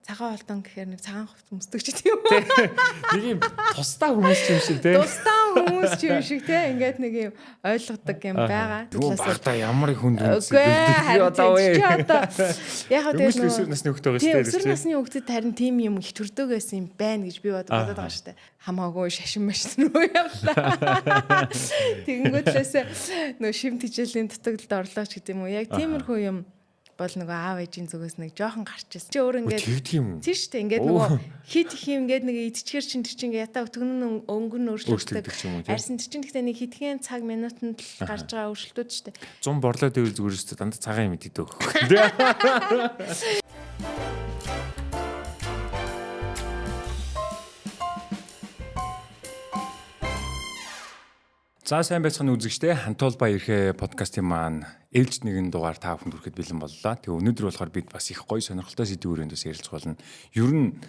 цагаан холдон гэхээр нэг цагаан хувцас өмсдөг ч тийм үү? Нэг юм тусдаа хүмүүс юм шиг те. Тусдаа хүмүүс ч юм шиг те. Ингээд нэг юм ойлгодог юм байгаа. Юу багтаа ямар их хүнд үгүй одоо яг тэгээд өсвөр насны хүүхэд байгаа шүү дээ. Өсвөр насны хүүхдэд харин тийм юм их төрдөг байсан юм байна гэж би бодоод байгаа шүү дээ. Хамаагүй шашин машин руу явлаа. Тэгэнгүүтлээс нөө шимт хичээлийн дутагдлалд орлоо ч гэдэм үү. Яг тиймэрхүү юм бол нөгөө аав ээжийн зүгээс нэг жоохон гарч ирсэн. Чи өөр ингээд тийм шүү дээ. Ингээд нөгөө хит их юм ингээд нэг идчихэр чинь тэр чинь ингээд ятаа өтгөн өнгөн өөрчлөгддөг. Арьсан тэр чинь гэхдээ нэг хитгэн цаг минутанд л гарч байгаа өөрчлөлтүүд шүү дээ. 100 борлоо дэвэл зүгээр шүү дээ. Дандаа цагаан юм идэх өгөх. За сайн байцгаана үзэгчдээ Хантуул Баяр ихэ подкастын маань ээлж нэгэн дугаар та бүхэнд хүрэхэд бэлэн боллоо. Тэгээ өнөөдөр болохоор бид бас их гоё сонирхолтой сэдвүүрээс ярилцах болно. Ер нь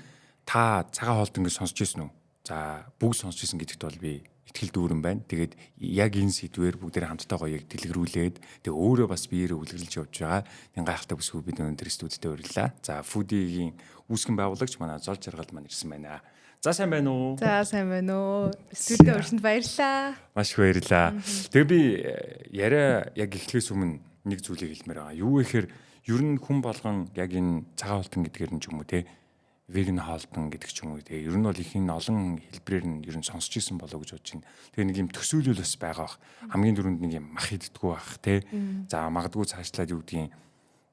та цагаан хоолт ингэ сонсч ирсэн үү? За бүгд сонсч ирсэн гэдэгт бол би итгэл дүүрэн байна. Тэгээд яг энэ сэдвээр бүгдээр хамтдаа гоё яг дэлгэрүүлээд тэгээ өөрөө бас биеэрээ үлгэрлэж явж байгаа. Нэг гайхалтай бүсгүй бид өнөөдөр студидт урьлаа. За Foodie-гийн үүсгэн байгуулагч манай Зол Жаргал маань ирсэн байна. За сайн байна уу? За сайн байна уу? Студид өршөнд баярлалаа. Маш их баярлалаа. Тэгээ би яриа яг эхлэхээс өмнө нэг зүйлийг хэлмээр байгаа. Юу гэхээр ер нь хүн болгон яг энэ цагаан хоолтон гэдгээр нь ч юм уу те веган хоолтон гэдэг ч юм уу те ер нь бол их энэ олон хэлбэрээр нь ер нь сонсч ирсэн болоо гэж бодож байна. Тэгээ нэг юм төсөөлөл бас байгаа бах. Хамгийн дөрөнд нэг юм мах иддэггүй бах те. За магадгүй цаашлаад юу гэдгийг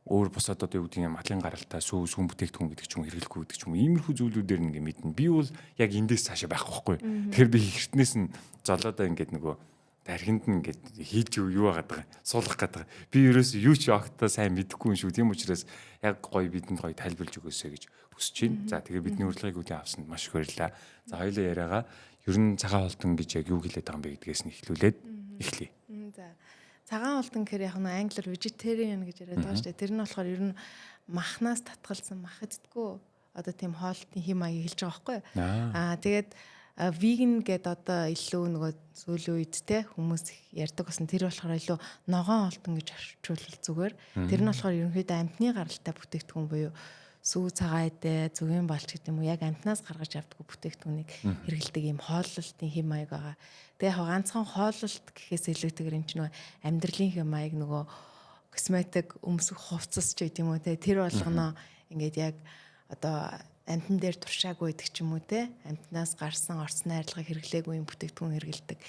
өөр бусад одоо юу гэдэг юм матлын гаралтай сүм бүтээгдэхүүн гэдэг ч юм хэрэглэхгүй гэдэг ч юм иймэрхүү зүйлүүдээр нэг мэднэ. Би бол яг эндээс цаашаа байхгүй. Тэгэхээр би ихтнээс нь золоодоо ингээд нөгөө дархинд нь ингээд хийж юу яагаад байгаа суулгах гэдэг. Би ерөөсөө юу ч огтоо сайн мэдэхгүй юм шүү. Тийм учраас яг гоё бидэнд гоё тайлбарлаж өгөөсэй гэж хүсэж байна. За тэгээ бидний урилгыг үдэн авсанд маш их баярлалаа. За хоёулаа яриагаа ер нь цагаан хоолтон гэж яг юу хэлээд байгаа юм бэ гэдгээс нь эхлүүлээд эхлэе. За цагаан хоолтон гэхээр яг нь англиар vegetarian гэж яриад байгаа шүү дээ. Тэр нь болохоор ер нь махнаас татгалсан мах иддэггүй одоо тийм хоолтын хэм маяг хэлж байгаа байхгүй юу? Тэгээд vegan гэдэг одоо илүү нөгөө сүүлийн үед те хүмүүс ярьдаг болсон. Тэр болохоор илүү ногоон хоолтон гэж орчуулбал зүгээр. Тэр нь болохоор ерөнхийдөө амтны гаралтай бүтээгдэхүүн буюу сүү цагаан эдээ зүгийн балч гэдэг юм уу яг амтнаас гаргаж авдаг бүтээгдэхүүнийг хэрэглэдэг юм хооллолтын хэм маяг байгаа. Тэгээ яг ганцхан хооллолт гэхээс илүүтэйгээр энэ ч нөгөө амьдралын хэм маяг нөгөө косметик өмсөх хувцас ч гэдэг юм уу те тэр болгоно ингээд яг одоо амтан дээр туршаагүй гэдэг ч юм уу те амтнаас гарсан орц найрлагыг хэрэглээгүй юм бүтээгдэхүүн хэрэглэдэг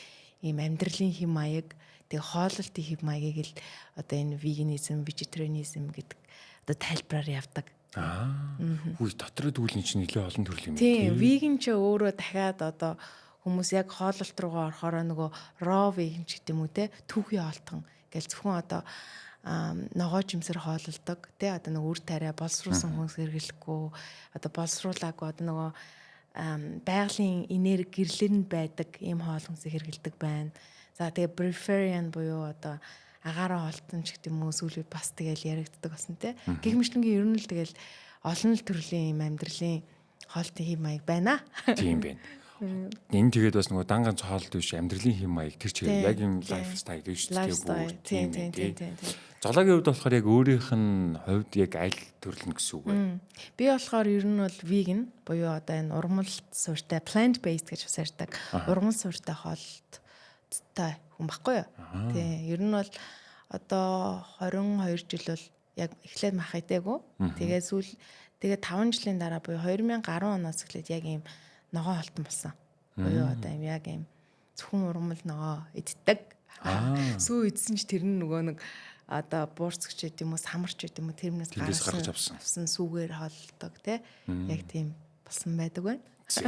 ийм амьдралын хэм маяг тэгээ хооллолтын хэм маягийг л одоо энэ veganism, vegetarianism гэдэг одоо тайлбараар явдаг. Хүй дотроо дүүлэн чинь нэлээ олон төрөл юм. Тийм, vegan ч өөрөө дахиад одоо хүмүүс яг хооллолт руугаа орохороо нөгөө raw vegan ч гэдэг юм уу те түүхий хоолтон гэл зөвхөн одоо ногоо жимсэр хооллолдог те одоо нөгөө үр тариа боловсруулсан хүмүүс хэрэглэхгүй одоо боловсруулаагүй одоо нөгөө байгалийн энерги гэрлэнд байдаг ийм хоол хүнсийг хэрэглэдэг байна. За тэгээ breveritarian буюу одоо агаараа хоолтон ч гэдэг юм уу сүүлийн бас тэгэл яригддаг болсон те. Гэх мэтлэнгийн ер нь л тэгэл олон л төрлийн юм амьдралын хоолтын хэм маяг байна. Тийм байна. Энэ тэгээд бас нөгөө дан ганц хоолт биш амьдралын хэм маяг тэр чигээр яг юм лайфстайл биш тэгээ тийм. Золоогийн хувьд болохоор яг өөрийнх нь хувьд яг аль төрөл нь гэсэн үг вэ? Би болохоор ер нь бол vegan буюу одоо энэ ургамалт суурьтай plant based гэж бас ярьдаг. Ургамал суурьтай хоолттой хүн баггүй юу? Тийм. Ер нь бол одоо 22 жил бол яг эхлээд мах идээгүй. Тэгээд 5 жилийн дараа буюу 2010 оноос эхлээд яг ийм ногоо хоолтон болсон. Буюу одоо ийм яг ийм зөвхөн ургамал ногоо иддэг. Сүү идсэн ч тэр нь нөгөө нэг одоо буурцгч гэдэг юм уу самарч гэдэг юм уу тэрнээс гаргаж авсан сүүгээр хоолдог те яг тийм болсон байдаг байна. За.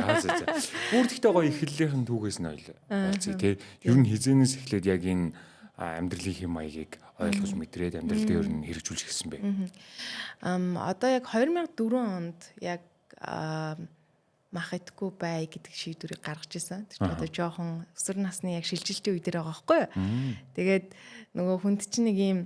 Бүрдэгтэй гоё эхлэлийнхэн түүгээс нь ойлцъя те. Ер нь хизэнээс эхлээд яг энэ амьдралын хэм маягийг ойлгож мэдрээд амьдрал дээр нь хэрэгжүүлж гисэн бэ. Одоо яг 2004 онд яг мах идэхгүй бай гэдэг шийдвэрийг гаргаж ирсэн. Тэр чинь одоо жоохон өсвөр насны яг шилжилтийн үе дээр байгаа байхгүй юу? Тэгээд нөгөө хүнд чинь нэг ийм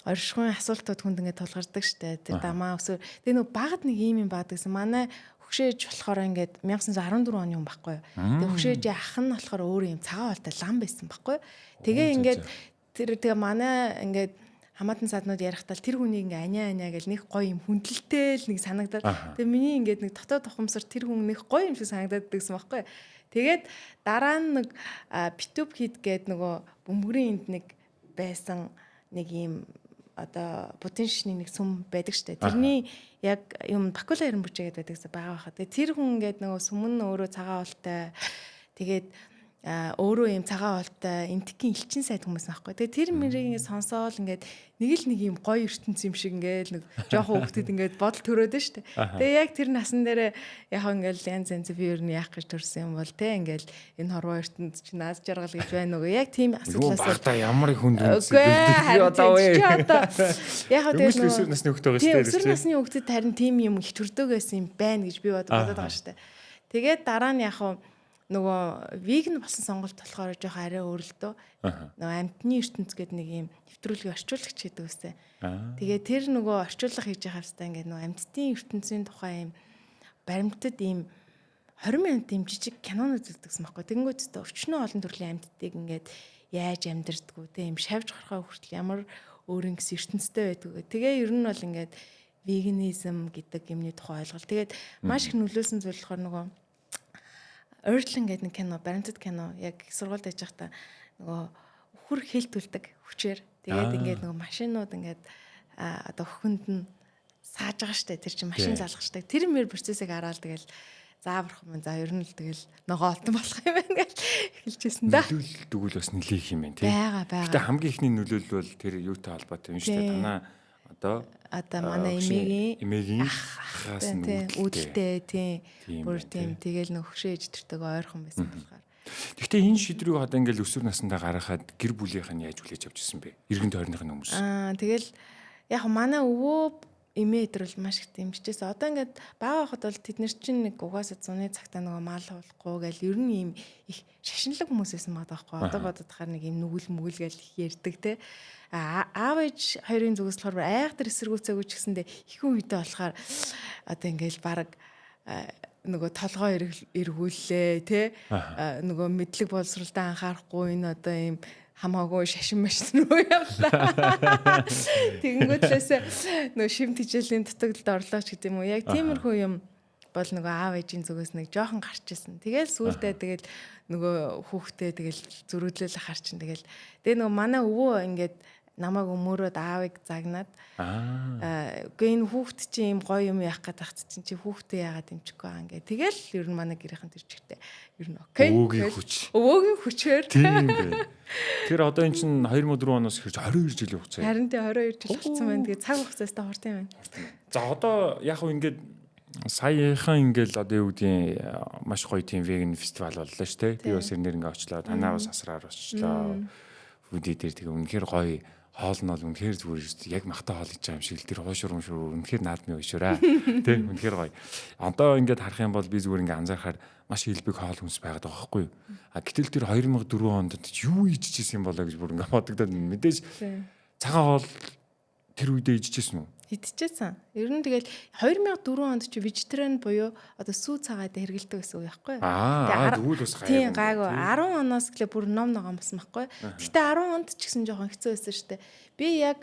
оршихуйн асуултууд хүнд ингээд тулгардаг штэ. Тэр дамаа өсвөр. Тэгээ нөгөө багад нэг ийм юм баадагсан. Манай хөшөөж болохоор ингээд 1914 оны хүн байхгүй юу? Тэгээ хөшөөж ах нь болохоор өөр юм цагаан болтой лам байсан байхгүй юу? Тэгээ ингээд тэгээ манай ингээд хамаатан саднууд ярихдаа тэр хүний ингээ аниа гэл нэг гоё юм хүндэлтэй л нэг санагдаад тэгээ миний ингээд нэг дотоод тухамсар тэр хүн нэг гоё юм шиг санагдаад гэсэн байхгүй. Тэгээд дараа нь нэг битүүб хийд гээд нөгөө бөмбөрийн энд нэг байсан нэг юм одоо потеншны нэг сүм байдаг штэ. Тэрний яг юм бакула эренбүчээ гэдэг байдагсаа байгаа байхад. Тэгээ тэр хүн ингээд нөгөө сүмэн өөрөө цагаан уултай тэгээд өөрөө юм цагаан уултай энтгийн элчин сайд хүмүүс байхгүй. Тэгээ тэр мэрийг сонсоол ингээд нэг юм гоё ертөнц юм шиг ингээд нэг жоохон хөвгтөд ингээд бодол төрөөд нь штэ. Тэгээ яг тэр насан дээр яг ингээд янз янз би юу яах гэж төрсөн юм бол те ингээд энэ хорвоо ертөнц чи наад жаргал гэж байна уу? Яг тийм асуудлаас та ямар хүнд үнс одоо яг тэгээд өсвөр насны хөвгт байгаа штэ. Өсвөр насны хөвгтөд харин тийм юм их төрдөөгөөс юм байна гэж би бодоод байгаа штэ. Тэгээд дараа нь яг нөгөө веган болсон сонголт болохоор жоох арай өөр л дөө. Нөгөө амьтны ертөнц гэдэг нэг юм нэвтрүүлгийн орчуулагч гэдэг үстэй. Тэгээ тэр нөгөө орчуулга хийж байгаа хэвээр ингээд нөгөө амьтдын ертөнцийн тухай юм баримтад ийм 20 минут юм жижиг кинонууд үздэг юм байхгүй. Тэнгүүд ч өчнөө олон төрлийн амьтдыг ингээд яаж амьдэрдгүү те юм шавж гарахаа хүртэл ямар өөрийн гэсэн ертөнцтэй байдаг. Тэгээ ер нь бол ингээд веганизм гэдэг юмны тухай ойлголт. Тэгээд маш их нөлөөсөн зүйл болохоор нөгөө Earthling гэдэг нэг кино, баримтат кино яг сургуульд байж байхдаа нөгөө үхэр хэлтүүлдэг хүчээр. Тэгээд ингээд нөгөө машинууд ингээд одоо хөхөнд нь сааж байгаа штэ. Тэр чинь машин залгахдаг. Тэр мөр процессыг хараад тэгэл зааварх юм. За ер нь л тэгэл ногоо олтон болох юм байна гэж хэлжсэн да. Нөлөөлөл дгүүл бас нэлээх юм байна тий. Бага. Гэтэ хамгийн ихний нөлөөлөл бол тэр юутай холбоотой юм шүү дээ. Танаа одоо манай эмээгийн ахаас нь үүдэлтэй тийм бүр тийм тэгэл нөхшөө ээж төртэйг ойрхон байсан болохоор. Гэхдээ энэ шийдвэрийг одоо ингээл өсвөр насндаа гаргахад гэр бүлийнх нь яаж хүлээж авч ирсэн бэ? Иргэн тойрныхын хүмүүс. Тэгэл яг манай өвөө эмээ өдрөл маш их дэмжижсэн. Одоо ингээд бага байхад бол тэд нар чинь нэг угаасаа зуны цагтаа нөгөө мал хуулахгүй гэл ер нь ийм их шашинлаг хүмүүс байсан байгаа байхгүй. Одоо бодоод тахаар нэг ийм нүгэл мүгэл гэл ярьдаг те. Аав ээж хоёрын зүгээс болохоор айхтар эсэргүүцээгүй ч гэсэндээ их үедээ болохоор одоо ингээд баг нөгөө толгоо эргүүллээ те. Нөгөө мэдлэг боловсролтой анхаарахгүй энэ одоо ийм хамаагүй шашин машин руу явлаа. Тэгэнгүүтлээс нөгөө шим тижээлийн дутагдлалд орлоо ч гэдэм үү. Яг тиймэрхүү юм бол нөгөө аав ээжийн зүгээс нэг жоохон гарч ирсэн. Тэгэл сүүлдээ тэгэл нөгөө хүүхдээ тэгэл зөрүүлэл харчин тэгэл. Тэгээ нөгөө манай өвөө ингээд намайг өмөрөөд аавыг загнаад үгүй энэ хүүхд чинь юм гоё юм яах гээд тахт чинь чи хүүхдээ яагаад дэмжихгүй аа ингээ. Тэгэл ер нь манай гэрийнхэн тэр чигтээ ер нь окей. Өвөөгийн хүчээр. Тийм бэ. Тэр одоо эн чинь 2004 оноос ихэрч 22 жилийн хугацаа. Харин тий 22 жил болсон байна. Тэгээ цаг хугацаастай хурдан юм байна. За одоо яг хөө ингээд саяхан ингээл одоо юу гэдгийг маш гоё тийм веган фестивал боллоо шүү дээ. Би бас энээр ингээ очлоо. Танаа бас асраар очлоо. Фүди дээр тэгээ үнэхээр гоё хоол нь бол үнэхээр зүгээр яг махтаа хоол хийж байгаа юм шиг л тэр хуушур үнэхээр наадмын уушураа тий үнэхээр гоё. Одоо ингээд харах юм бол би зүгээр ингээ анзаархаар маш илбэг хоол хүнс байгаад байгаа байхгүй юу. Гэтэл тэр 2004 онд юу ижижсэн юм болоо гэж бүр ингээ бодогдоод мэдээж цагаан хоол тэр үедээ ижижсэн үү? Идчихсэн. Ер нь тэгэл 2004 онд чи вегетариан буюу одоо сүү цагаад хэрэгэлдэг гэсэн үг байхгүй юу? Тэгвэл бас гайгүй. Тийм гайгүй. 10 оноос гэлээ бүр ном ногоон болсон байхгүй. Гэхдээ 10 онд ч гэсэн жоохон хэцүү байсан шүү дээ. Би яг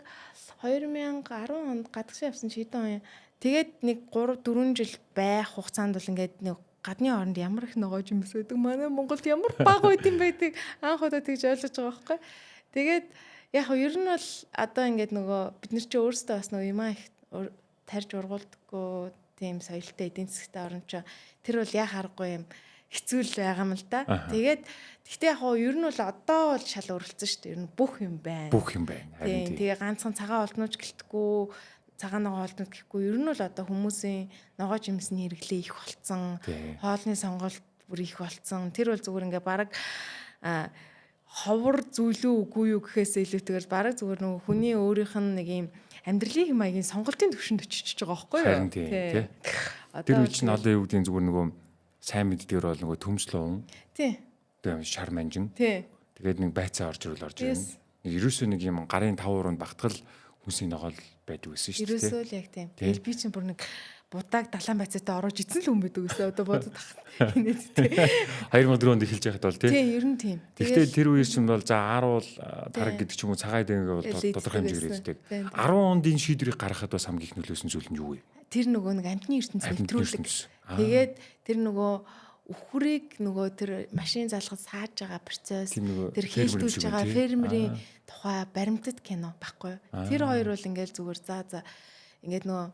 2010 онд гадагшаа явсан чи хэдэн он. Тэгээд нэг 3 4 жил байх хугацаанд бол ингээд нэг гадны оронд ямар их ногоож юм бэ? Манай Монголд ямар баг байт юм байдаг. Анх удаа тэгж ойлгож байгаа байхгүй. Тэгээд яг ер нь бол одоо ингээд нөгөө бид нар чи өөрсдөө бас нөгөө юм их тарж ургуулдаггүй тийм соёлтой эдийн засгтай орн ч тэр бол яг харахгүй юм хэцүү л байгаа юм л да. Тэгээд гэхдээ яг ер нь бол одоо бол шал өрөлдсөн шүү дээ. Ер нь бүх юм байна. Бүх юм байна. Тийм тэгээ ганцхан цагаан олднооч гэлтгүү цагаан ногоо олднод гэхгүй ер нь бол одоо хүмүүсийн ногоо жимсний хэрэглээ их болцсон. Хоолны сонголт бүр их болцсон. Тэр бол зүгээр ингээ баг ховор зүйлүү үгүй юу гэхээс илүүтэйгээр бараг зүгээр нөгөө хүний өөрийнх нь нэг юм амьдралын маягийн сонголтын төвшөнд очиж байгаа байхгүй юу? Тий. Тэр үе чинь олон юудын зүгээр нөгөө сайн мэддгээр бол нөгөө төмслөө. Тий. Тэгээ шар манжин. Тий. Тэгээд нэг байцаа орж ирнэ. Ерөөсөө нэг юм гарын 5 уруунд багтгал хүнсний ногоол байдаг гэсэн шүү дээ. Ерөөсөө л яг тийм. Тэгэл би чинь бүр нэг будааг далайн байцаатай орож идсэн л хүн байдаг гэсэн одоо бодод тах. Инээд тий. 2004 онд эхэлж байхад бол тий. Тий, ер нь тийм. Гэхдээ тэр үеэр чинь бол за 10 бол тараг гэдэг ч юм уу цагаан эдэнгээ бол тодорхой хэмжээгээр ирдэг. 10 онд энэ шийдвэрийг гаргахад бас хамгийн их нөлөөсөн зүйл нь юу вэ? Тэр нөгөө нэг амтны ертөнц нэвтрүүлэг. Тэгээд тэр нөгөө үхрийг нөгөө тэр машин залгаж сааж байгаа процесс, тэр хийлдүүлж байгаа фермерийн тухай баримтат кино баггүй. Тэр хоёр бол ингээл зүгээр за ингээд нөгөө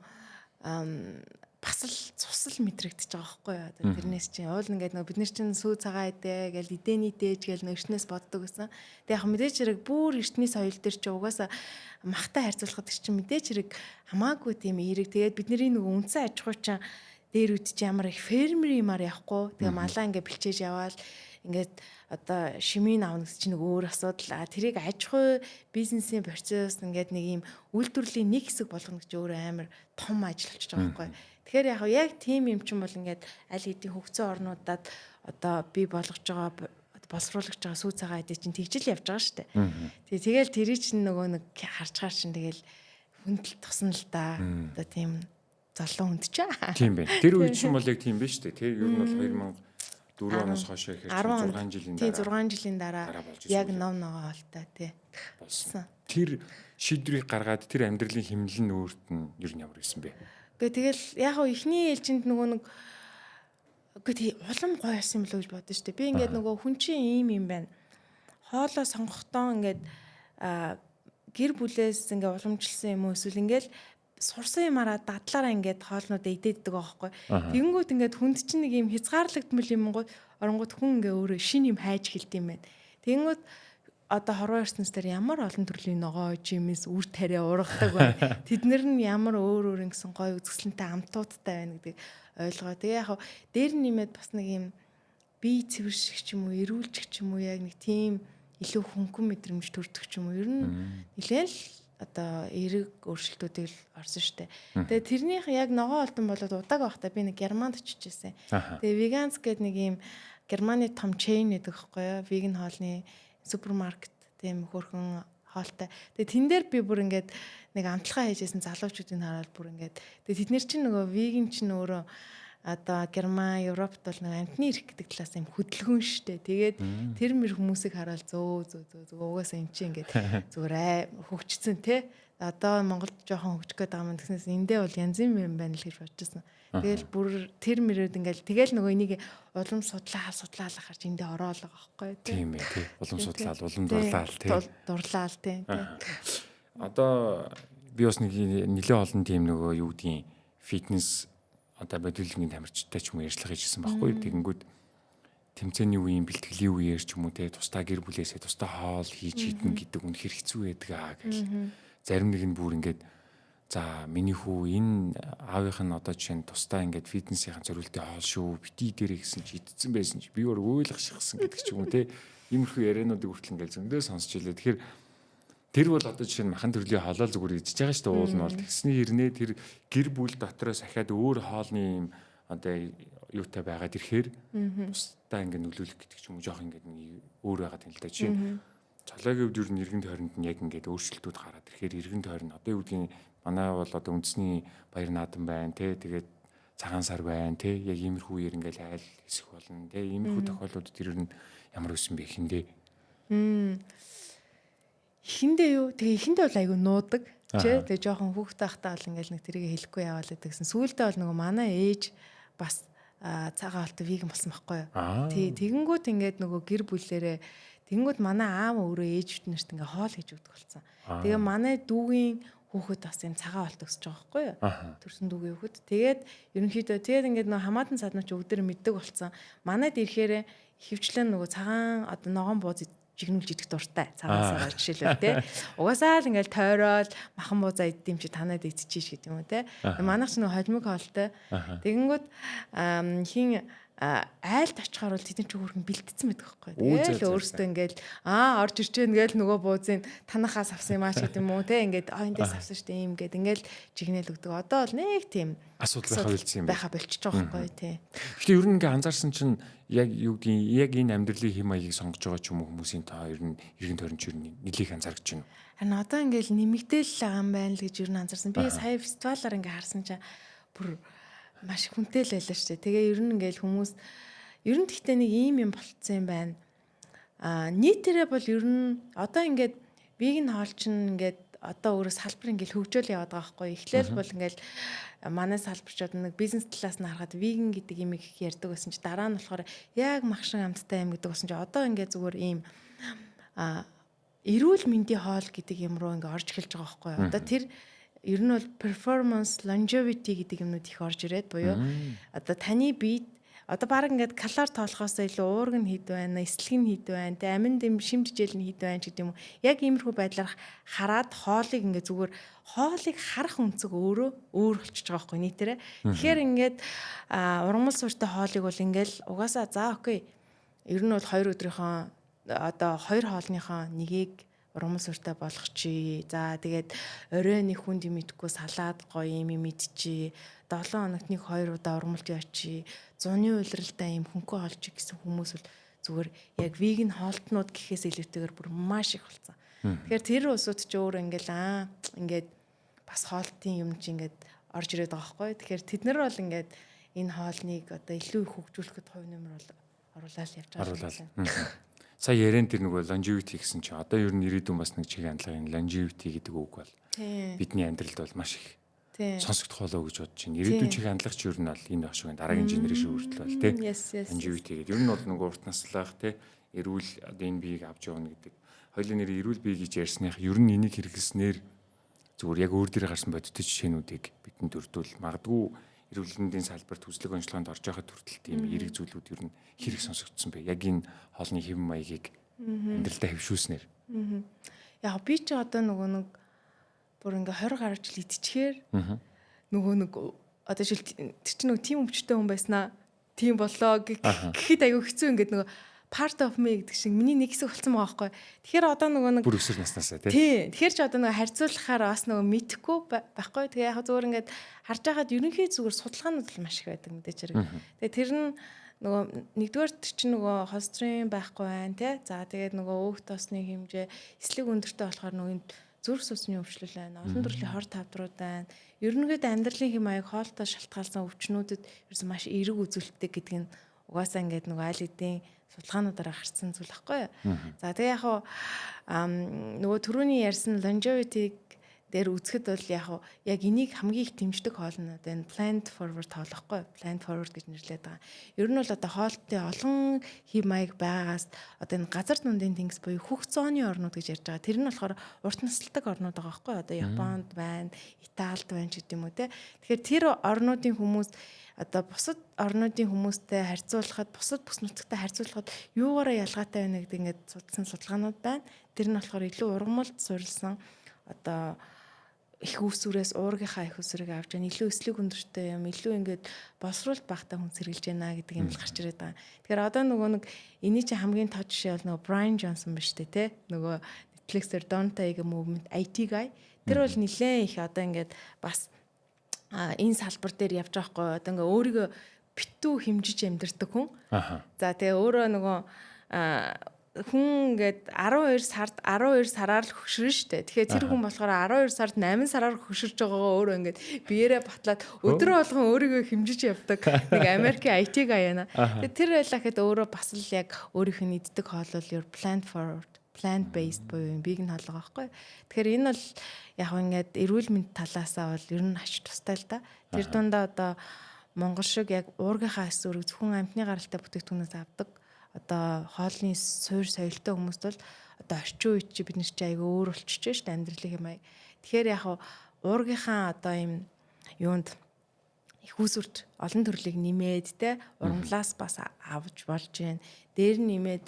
басал цусал мэдрэгдэж байгаа байхгүй юу. Тэрнээс чинь уул ингээд нөгөө бид нар чинь сүү цагаан идэ гэл эдэний дээж гэл нөөшнөөс боддог гэсэн. Тэг яг мэдээж хэрэг бүр эртний соёл дээр чи угаасаа махтай харьцуулахад чинь мэдээж хэрэг хамаагүй тийм эерэг. Тэгээд бидний нөгөө үндсэн аж ахуй чинь дээр үт чи ямар их фермер юмар явахгүй. Тэгээ малаа ингээд бэлчээж яваал ингээд одоо шимийн авна гэсэн чинь нэг өөр асуудал. Тэрийг аж ахуй бизнесийн процесс ингээд нэг юм үйлдвэрлэлийн нэг хэсэг болгоно гэж өөр амар том ажил болчихж байгаа байхгүй. Тэгэхээр яг тийм юм чинь бол ингээд аль хэдийн хөгжсөн орнуудад одоо бий болгож байгаа боловсруулж байгаа сүү цагаан эдэ чинь тэгжил явж байгаа шүү дээ. Тэгэл тэрий чинь нөгөө нэг харчгаар чинь тэгэл хүндэл тусна л да. Одоо тийм залуу хүндчээ. Тийм байна. Тэр үед чинь бол яг тийм байна шүү дээ. Тэг ер нь бол 2004 оноос хойш ихэр 6 жилийн дараа. 6 жилийн дараа яг ном ногоо олтой тий. Болсон. Тэр шийдвэрийг гаргаад тэр амьдралын хэмнэл нь өөрт нь ер нь ямар байсан бэ? Тэгэл яг ихний ээлжинд нөгөө нэг улам гоё байсан юм л гэж бодсон шүү дээ. Би ингээд нөгөө хүн чинь ийм юм байна. Хоолоо сонгохдоо ингээд гэр бүлээс ингээд уламжилсан юм уу эсвэл ингээд сурсан юмараа дадлаараа ингээд хоолнуудаа идээддэг байгаа байхгүй. Тэгэнгүүт ингээд хүнд чинь нэг юм хязгаарлагдмал юм оронгууд хүн ингээд өөрөө шин юм хайж хэлт юм байна. Тэгэнгүүт одоо хорвоо ертөнцийн дээр ямар олон төрлийн ногоо жимс үр тариа ургадаг байна. Тэднэр нь ямар өөр ингэсэн гоё үзэсгэлэнтэй амтуудтай байна гэдэг ойлгоо. Тэгээ яг дээр нэмээд бас нэг юм бие цэвэрших ч юм уу, эрүүлчих ч юм уу яг нэг тийм илүү хөнгөн мэдрэмж төрдөг ч юм уу. Ер нь нэлээд л одоо эрэг өөрчлөлтүүдийг орсон штэ. Тэгээ тэрнийх яг ногоо олдон болоод удааг байхдаа би нэг Германд очижсэн. Тэгээ Veganz гэдэг нэг юм Германы том чейн гэдэг байхгүй юу? Веган хоолны супермаркет тийм хөрхөн хоолтой. Тэгээ тэн дээр би бүр ингээд нэг амтлахаа хийжсэн залуучуудыг хараад бүр ингээд тэгээ тэд нар чинь нөгөө веган чинь өөрөө одоо Герман, Европт бол нэг амтны эрх гэдэг талаас юм хөдөлгөөн штэ. Тэгээд тэр мэр хүмүүсийг хараад зөө угаасаа эн чинь ингээд зүгээр хөгжцэн те. Одоо Монголд жоохон хөгжих гээд байгаа юм гэснээс эндээ бол янз бүр юм байна л гэж бодчихсон. Тэгэл бүр тэр мөрөд ингээл тэгэл нөгөө энийг улам судлаалах харж эндээ ороолоо байхгүй тийм ээ тий. Улам судлаал, улам дурлаал тий. Одоо би бас нэг нэлээд олон тийм нөгөө юу гэдгийг фитнес одоо бодлогын тамирчтай ч юм ярьцлага хийжсэн байхгүй. Тэгэнгүүт тэмцээний үеийн бэлтгэлийн үеэр ч юм уу те тусдаа гэр бүлээсээ тусдаа хоол хийж идэх гэдэг үнэхээр хэцүү байдаг аа гэл. Зарим нэг нь бүр ингээд за миний хүү энэ аавынх нь одоо жишээ нь тусдаа ингээд фитнесийн зориултын хоол шүү бити дээрээ гэсэн чи идсэн байсан чи би өөр ойлгох шигсэн гэдэг ч юм уу те иймэрхүү яриануудыг хүртэл ингээд зөндөө сонсч илээ. Тэгэхээр тэр бол одоо жишээ нь махан төрлийн хоолол зүгээр идчихэж байгаа шүү дээ уул нь бол тэгсний хэрнээ тэр гэр бүл дотроос ахаад өөр хоолны юм одоо юутай байгаад ирэхээр бусдаа ингээд нөлөөлөх гэдэг ч юм уу жоох ингээд өөр байгаад юм л да жишээ нь цалаагийн үед ер нь иргэн тойронд нь яг ингээд өөрчлөлтүүд гараад ирэхээр иргэн тойрон одоо юу гэдгийг манай бол одоо үндэсний баяр наадам байна те тэгээд цагаан сар байна те яг иймэрхүү үеэр ингээл айл хэсэх болно те иймэрхүү тохиолдлууд тэр ер нь ямар өссөн бэ ихэндээ юу тэгээ ихэндээ бол айгүй нуудаг тий тэгээ жоохон хүүхдтэй байхдаа бол ингээл нэг тэрийг хэлэхгүй яваал гэдэгсэн сүүлдээ бол нөгөө манай ээж бас цагаан хоолтой веган болсон байхгүй юу тий тэгэнгүүт ингээд нөгөө гэр бүлээрээ тэгэнгүүт манай аав өөрөө ээжүүд нарт ингээ хоол хийж өгдөг болсон тэгээ манай дүүгийн хүүхэд бас юм цагаан хоолт өсөж байгаа байхгүй юу. Төрсөн дүүгийн хүүхэд. Тэгээд ерөнхийдөө тэгээд ингээд нөгөө хамаатан саднууч өгдөр мэддэг болсон. Манайд ирэхээр хөвчлэн нөгөө цагаан одоо ногоон бууз жигнүүлж идэх дуртай. Цагаан сараар жишээлбэл тий. Угаасаа л ингээд тойроод махан буузаа иддэм чи танад идчихэж гэдэг юм уу тий. Манайх ч нөгөө холимог хоолтой. Тэгэнгүүт хин айлд очихоор бол тэдний ч өөрхөн бэлтцсэн байдаг байхгүй. Тэгэл өөрөөсөө ингээл орж ирж гэн гээл нөгөө буузын танахаас авсан юм аа ч гэдэг юм уу те ингээд эндээс авсан штэ юм гээд ингээл жигнэл өгдөг. Одоо бол нэг тийм асуудал байха болчихж байгаа байхгүй тий. Гэхдээ ер нь ингээ анзаарсан чинь яг юу гэдгийг яг энэ амьдралын хэм маягийг сонгож байгаа ч юм уу хүмүүсийн тоо ер нь иргэн тойрон ч ер нь нэлийх анзаарч байна. Харин одоо ингээл нэмэгдээл байгаа юм байна л гэж ер нь анзаарсан. Би сая фестивалаар ингээ харсан чинь бүр маш хүнтэй л байлаа шүү дээ. Тэгээ ер нь ингээл хүмүүс ер нь гэхдээ нэг ийм юм болцсон юм байна. Нийтээрээ бол ер нь одоо ингээд веган хоол чинь ингээд одоо өөрөө салбар ингээл хөгжөөл яваад байгаа байхгүй. Эхлээл бол ингээл манай салбарчууд нэг бизнес талаас нь харахад веган гэдэг юм их ярьдаг байсан чи дараа нь болохоор яг махшин амттай юм гэдэг болсон чи одоо ингээд зүгээр ийм эрүүл мэндийн хоол гэдэг юм руу ингээд орж эхэлж байгаа байхгүй. Одоо тэр ер нь бол performance longevity гэдэг юмнууд их орж ирээд буюу одоо таны биед одоо баг ингээд калори тоолохоос илүү уург нь хэд байна, эслэг нь хэд байна, тэ амин дэм шимтжил нь хэд байна ч гэдэг юм уу. Яг иймэрхүү байдлаар хараад хоолыг ингээд зүгээр хоолыг харах өнцөг өөрөө өөр болчихж байгаа байхгүй нийтээрээ. Тэгэхээр ингээд ургамал суурьтай хоолыг бол ингээд угаасаа за окей. Ер нь бол 2 өдрийнхөө одоо 2 хоолныхоо нэгийг ургамал суурьтай болгочихъя. За тэгээд орой нэг хүнд юм идэхгүй салаад гоё юм идчихье. 7 хоногт нэг 2 удаа ургамалт яачи 100-ны улиралтай юм хөнхөө олж гэсэн хүмүүс бол зүгээр яг веган хоолтнууд гэхээс илүүтэйгээр бүр маш их болсон. Тэгэхээр тэр усууд ч өөр ингээд бас хоолтын юм чи ингээд орж ирээд байгаа байхгүй. Тэгэхээр тэд нар бол ингээд энэ хоолныг одоо илүү их хөгжүүлэхэд хувь нэмэр бол оруулаад явж байгаа. Сая ярен тэр нөгөө longevity гэсэн чи одоо ер нь ирээдүйн бас нэг чиг хандлагын longevity гэдэг үг бол бидний амьдралд бол маш их сонсогдох болоо гэж бодож байна. Ирээдүйн чиг хандлага ч ер нь бол энэ багш байгаа дараагийн генерашн хүртэл бол тий. Longevity гэдэг. Ер нь бол нөгөө урт наслах тий эрүүл одоо энэ биеийг авч явна гэдэг. Хоёулын нэр эрүүл бие гэж ярьсных ер нь энийг хэрэглэснээр зүгээр яг өөр дээрээ гарсан бодиттой жишээнүүдийг бидэнд өрдүүл магадгүй эрүүл мэндийн салбарт хүслэг онцлогоонд орж байхад хүртэл тийм эрэг зүйлүүд ер нь хэрэг сонсогдсон бэ. Яг энэ хоолны хэв маягийг амьдралдаа хэвшүүлснээр. Яг би ч одоо нөгөө нэг бүр ингээ 20 гаруй жил идчихээр нөгөө нэг одоо жил тэр чинь нөгөө тийм өвчтэй хүн байснаа тийм болоо гэхэд аюу хэцүү ингээд нөгөө part of me гэдэг шиг миний нэг хэсэг болсон байгаа байхгүй. Тэгэхээр одоо нөгөө нэг бүр өсөр наснасаа тий. Тэгэхээр ч одоо нөгөө харьцуулахаар бас нөгөө мэдхгүй байхгүй. Тэгээ яг зүгээр ингээд харж байхад ерөнхий зүгээр судалгаанууд л маш их байдаг мэдээж хэрэг. Тэгээ тэр нь нөгөө нэгдүгээр чинь нөгөө холестерин байхгүй байна тий. За тэгээд нөгөө өөх тосны хэмжээ эслэг өндөртэй болохоор нөгөө зүрх судасны өвчлөл байна. Олон төрлийн хор тавдрууд байна. Ерөнхийдөө амьдралын хэм маяг хоолтой шалтгаалсан өвчнүүдэд ерөөс маш эерэг үзүүлэлттэй гэдэг нь угаасаа ингээд нөгөө аль хэдийн судалгаануудаараа гарсан зүйл байхгүй юу. За тэгээ нөгөө түрүүний ярьсан longevity дээр үзэхэд бол яг энийг хамгийн их дэмждэг хоол нь одоо энэ plant forward хоолохгүй. Plant forward гэж нэрлэдэг байгаа. Ер нь бол одоо хоолтын олон хэв маяг байгаагаас одоо энэ газар дундын тэнгис буюу хөх зооны орнууд гэж ярьж байгаа. Тэр нь болохоор урт насалдаг орнууд байгаа байхгүй. Одоо Японд байна, Италид байна ч гэдэг юм уу те. Тэгэхээр тэр орнуудын хүмүүс одоо бусад орнуудын хүмүүстэй харьцуулахад бусад бүс нутагтай харьцуулахад юугаараа ялгаатай байна гэдэг ингээд судалсан судалгаанууд байна. Тэр нь болохоор илүү ургамалд суурилсан одоо их усүрээс уургийнхаа их усрыг авч яа илүү эслэг өндөртэй юм илүү ингээд боловсруулалт багтаа хүн сэргэлж байна гэдэг юм л гарч ирээд байгаа. Тэгэхээр одоо нөгөө нэг эний чинь хамгийн тод жишээ бол нөгөө Brian Johnson биш үү те нөгөө Netflix-ээр Don't Take a Movement IT guy тэр бол нэлээд их одоо ингээд бас энэ салбар дээр явж байгаа хгүй одоо ингээ өөрийгөө битүү хэмжиж амьдэрдэг хүн. За тэгээ өөрөө нөгөө хүн ингээд 12 сараар л хөшрөн штэ. Тэгэхээр тэр хүн болохоор 12 сард 8 сараар хөшөрж байгаагаа өөрөө ингээд биеэрээ батлаад өдрөө болгон өөрийгөө хэмжиж явдаг нэг Америкийн IT гай яана. Тэгээ тэр байлаа гэхэд өөрөө бас л яг өөрийнх нь иддэг хоол бол your plant based буюу vegan хоол байгаа байхгүй. Тэгэхээр энэ бол яг ингээд эрүүл мэнд талаасаа бол ер нь ач тустай л да. Тэр дундаа одоо Монгол шиг яг уургийнхаа эсвэрг зөвхөн амтны гаралтай бүтээгдэхүүнээс авдаг одоо хоолны суурь соёлтой хүмүүст бол одоо орчин үед чи бид нар чи айгүй өөр болчихж штэ амьдралын юм аяг. Тэгэхээр яг уургийнхаа одоо юм юунд их усүрт олон төрлийг нэмээд те ургамлаас бас авч болж байна. Дээр нь нэмээд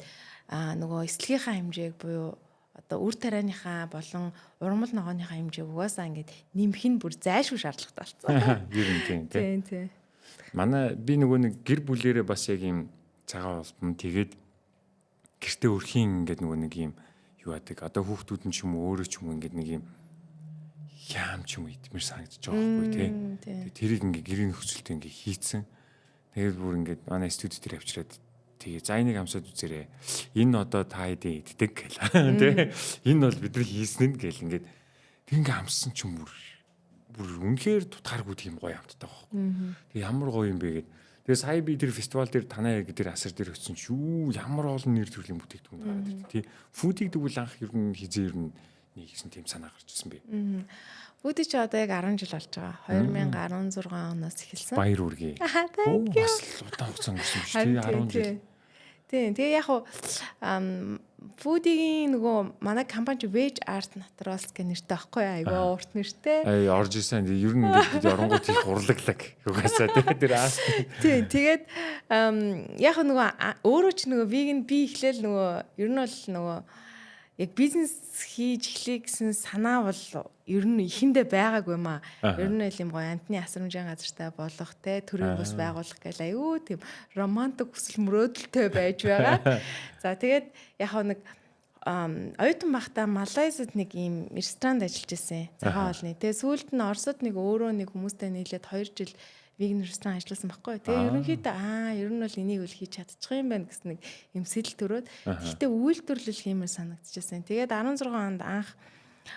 нөгөө эслэгийнхаа хэмжээг буюу одоо үр тарианыхаа болон ургамал ногооныхаа хэмжээг угаасаа ингээд нэмэх нь бүр зайлшгүй шаардлагатай болсон. Ер нь тийм тийм. Манай би нөгөө нэг гэр бүлэрээ бас яг юм цагаан болбон тэгээд гэртээ өрхийн ингээд нөгөө нэг юм юу яадаг. Одоо хүүхдүүд нь ч юм уу өөрөө ч юм уу ингээд нэг юм яам ч юм идмэр санагдаж байгаа байхгүй тий. Тэгээд тэрийг ингээд гэрийн нөхцөлтэй ингээд хийцэн. Тэгээд бүр ингээд манай студид дээр авчираад тэгээ за энийг амсаад үзээрэй. Энэ одоо та хэдийн иддэг гэл тий. Энэ бол бидний хийсэн нь гэл ингээд тэг ингээд амссан ч юм бүр бүр үнэхээр тутгааргүй тийм гоё амттай байхгүй. Тэгээ ямар гоё юм бэ гэдэг. Тэгээ сая би тэр фестивал дээр танаа яг тэр асар дээр очсон ч юу ямар олон нэр төрлийн бүтээгдэхүүн гараад тий. Фүүдийг тэгвэл анх ер нь хизээ ер нь нэгсэн тийм санаа гарч ирсэн бэ. Фүүдийг ч одоо яг 10 жил болж байгаа. 2016 оноос эхэлсэн. Баяр үргээ. Thank you. Бас удаан хугацаа өнгөрсөн биш тий 10 жил. Тийм. Тэгээ яг фүүдийн нөгөө манай компани ч Veg Art Naturals гэх нэртэй байхгүй айгаа урт нэртэй. Орж исэн. Ер нь ингээд оронгууд их урлаглаг. Угаасаа тэр аас. Тийм. Тэгээд яг нөгөө өөрөө ч нөгөө vegan би ихлээл нөгөө ер нь бол нөгөө яг бизнес хийж эхлэе гэсэн санаа бол ер нь ихэндээ байгаагүй юм аа. Ер нь л юм гоё амтны асрамжийн газартай болох те төрийн бус байгуулах гэл аюу тийм романтик хүсэл мөрөөдөлтэй байж байгаа. За тэгээд яг нэг оюутан байхдаа Малайзад нэг ийм ресторанд ажиллаж байсан. Цагаан хоолны. Тэгээд сүүлд нь Оросд нэг өөрөө нэг хүмүүстэй нийлээд 2 жил vegan ресторан ажилласан байхгүй. Тэгээ ерөнхийдөө ер нь бол энийг үл хийж чадчих юм байна гэсэн нэг юм сэтэл төрөөд гэхдээ үйлдвэрлэл хиймээр санагдчихсан. Тэгээд 16 онд анх